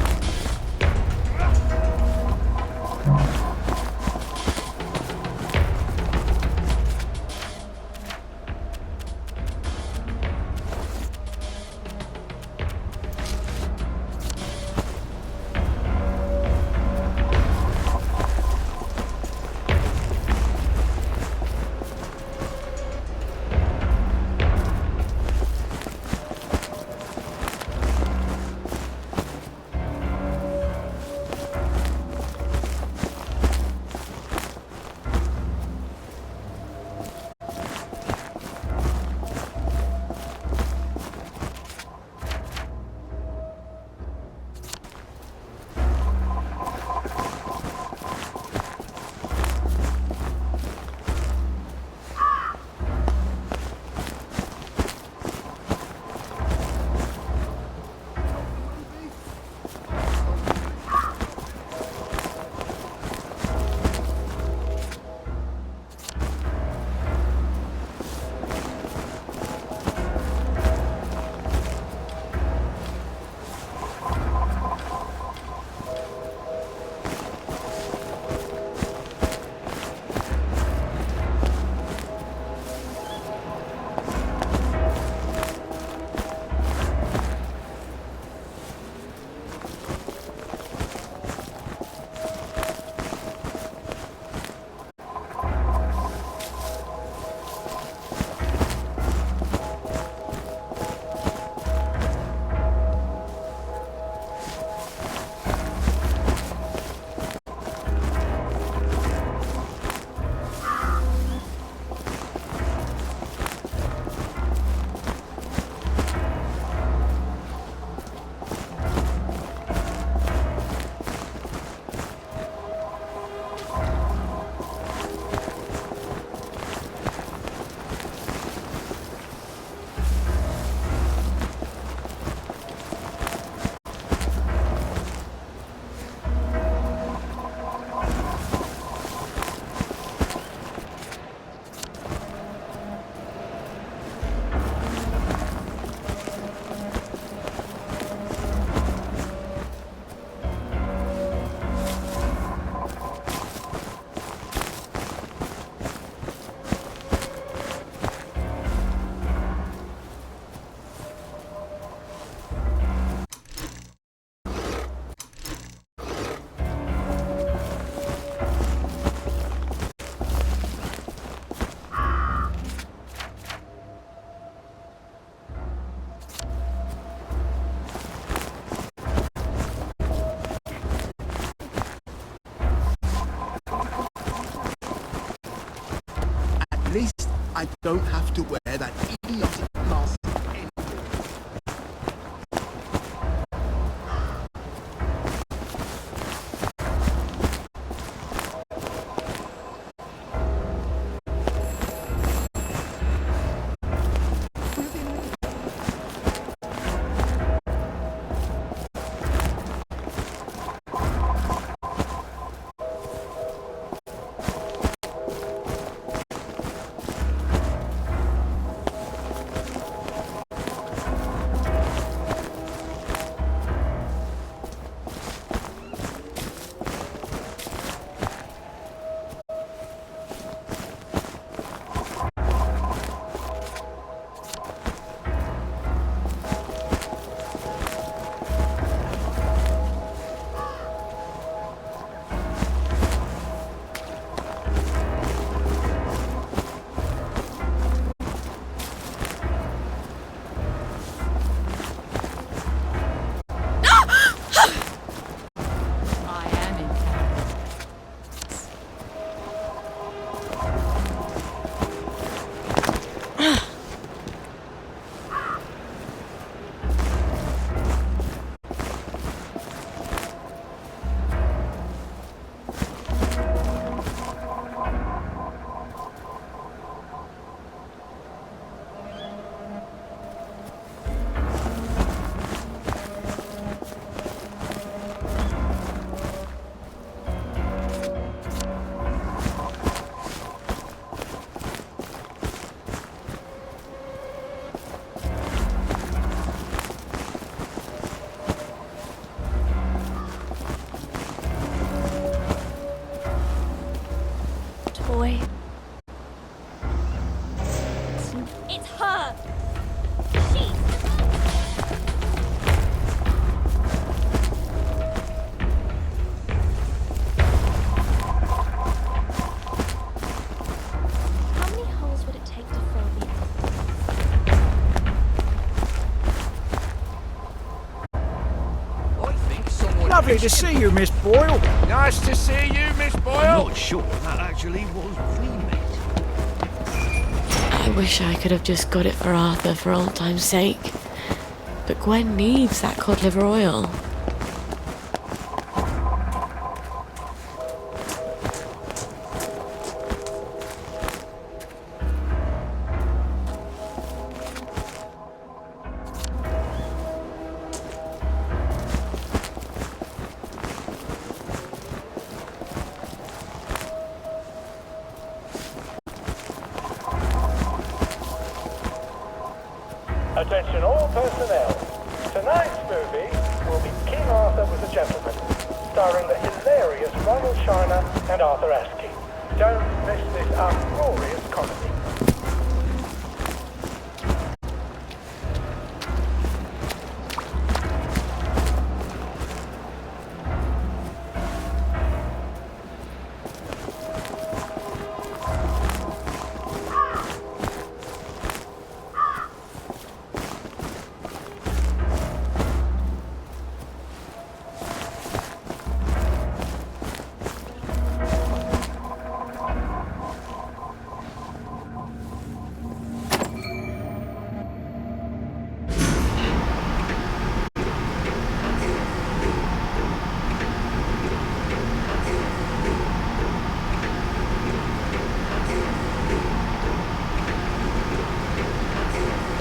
I don't have to wear that idiotic mask anymore. Toy. It's her! She! How many holes would it take to fill the Lovely to see you, Miss Boyle. Nice to see you, Miss Boyle. Not sure that actually was remade. I wish I could have just got it for Arthur for old time's sake. But Gwen needs that cod liver oil. Attention all personnel. Tonight's movie will be King Arthur was a Gentleman, starring the hilarious Ronald Shiner and Arthur Askey. Don't miss this uproarious comedy.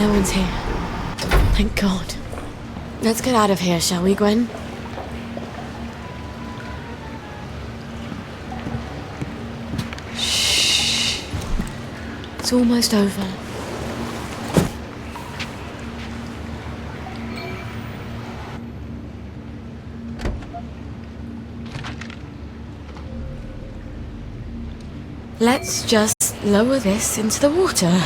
No one's here. Thank God. Let's get out of here, shall we, Gwen? Shh. It's almost over. Let's just lower this into the water.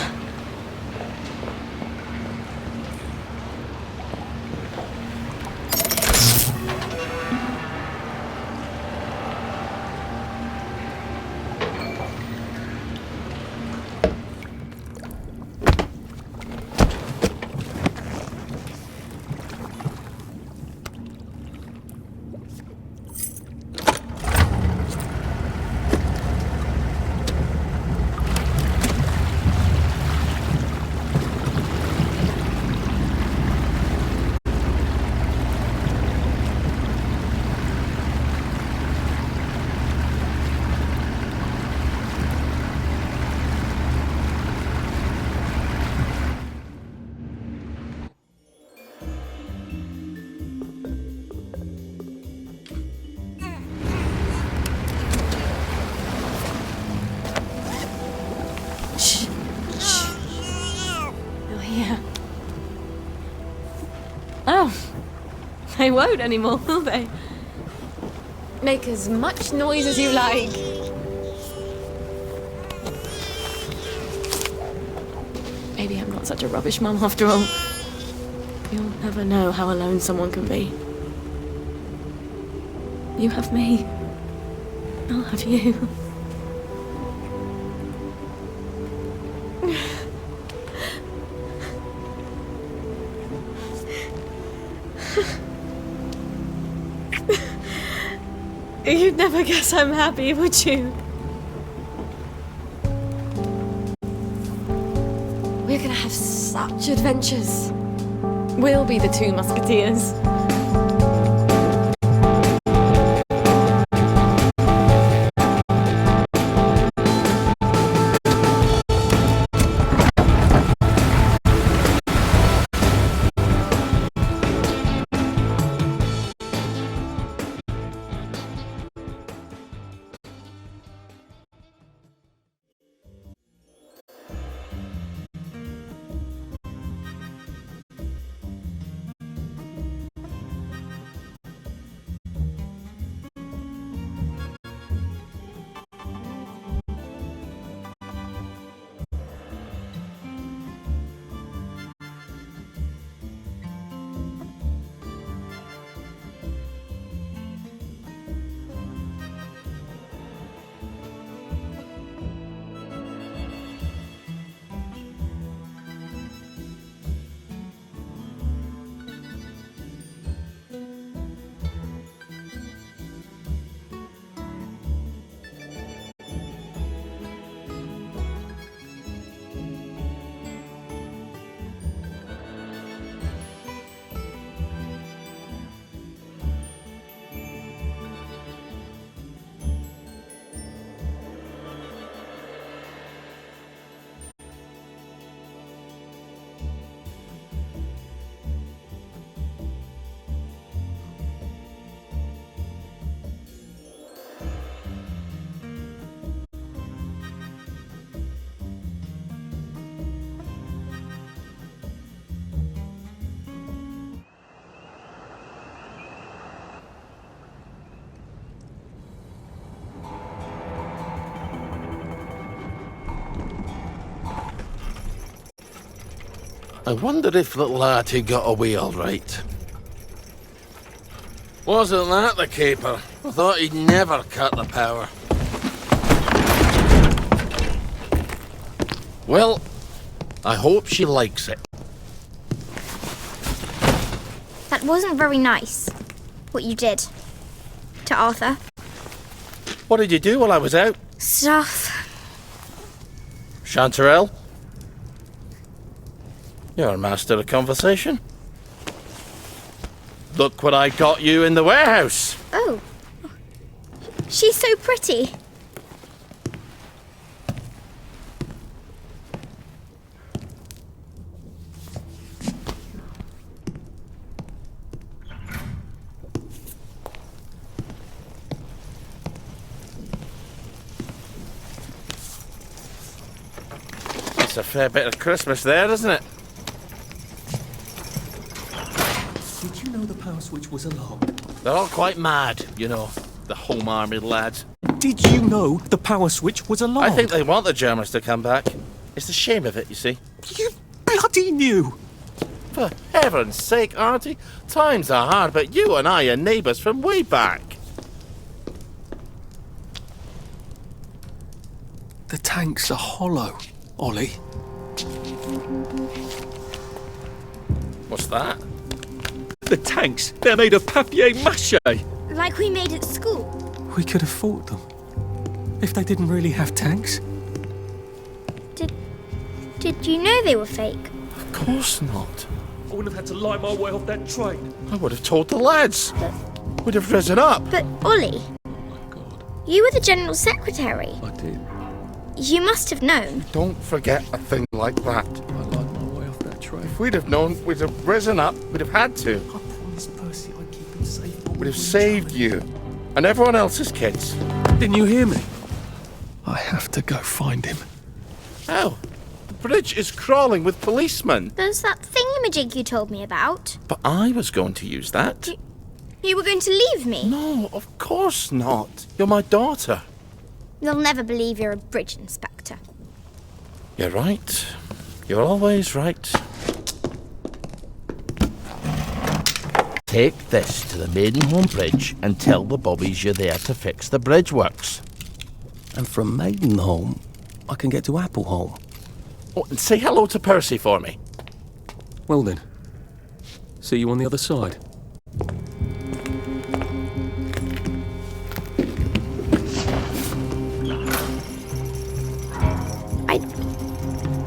They won't anymore, will they? Make as much noise as you like. Maybe I'm not such a rubbish mum after all. You'll never know how alone someone can be. You have me. I'll have you. You'd never guess I'm happy, would you? We're gonna have such adventures. We'll be the two musketeers. I wonder if little Artie got away all right. Wasn't that the caper? I thought he'd never cut the power. Well, I hope she likes it. That wasn't very nice, what you did to Arthur. What did you do while I was out? Stuff. Chanterelle? You're a master of conversation. Look what I got you in the warehouse. Oh. She's so pretty. It's a fair bit of Christmas there, isn't it? Did you know the power switch was alarmed? They're all quite mad, you know, the Home Army lads. Did you know the power switch was alarmed? I think they want the Germans to come back. It's the shame of it, you see. You bloody knew! For heaven's sake, Artie, times are hard, but you and I are neighbours from way back. The tanks are hollow, Ollie. What's that? The tanks, they're made of papier-mâché. Like we made at school. We could have fought them. If they didn't really have tanks. Did you know they were fake? Of course not. I wouldn't have had to lie my way off that train. I would have told the lads. Would have risen up. But, Ollie. You were the General Secretary. I did. You must have known. Don't forget a thing like that. I lied my way off that train. If we'd have known, we'd have risen up. We'd have had to. I promised Percy I'd keep him safe. We'd have saved you. And everyone else's kids. Didn't you hear me? I have to go find him. How? The bridge is crawling with policemen. There's that thingamajig you told me about. But I was going to use that. You were going to leave me? No, of course not. You're my daughter. They'll never believe you're a bridge inspector. You're right. You're always right. Take this to the Maidenholm Bridge and tell the bobbies you're there to fix the bridge works. And from Maidenholm, I can get to Appleholm. Oh, and say hello to Percy for me. Well then, see you on the other side.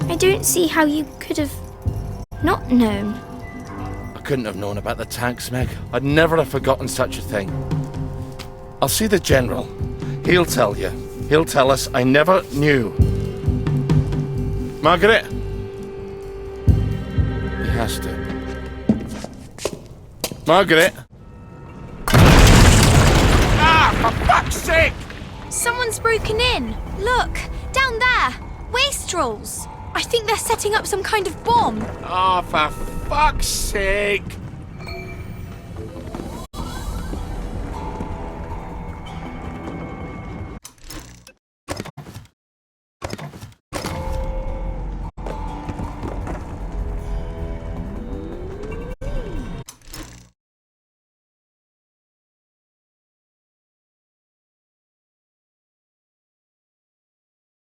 I don't see how you could have not known. I couldn't have known about the tanks, Meg. I'd never have forgotten such a thing. I'll see the General. He'll tell you. He'll tell us I never knew. Margaret? He has to. Margaret? Ah, for fuck's sake! Someone's broken in. Look, down there. Wastrels. I think they're setting up some kind of bomb. Oh, for fuck's sake!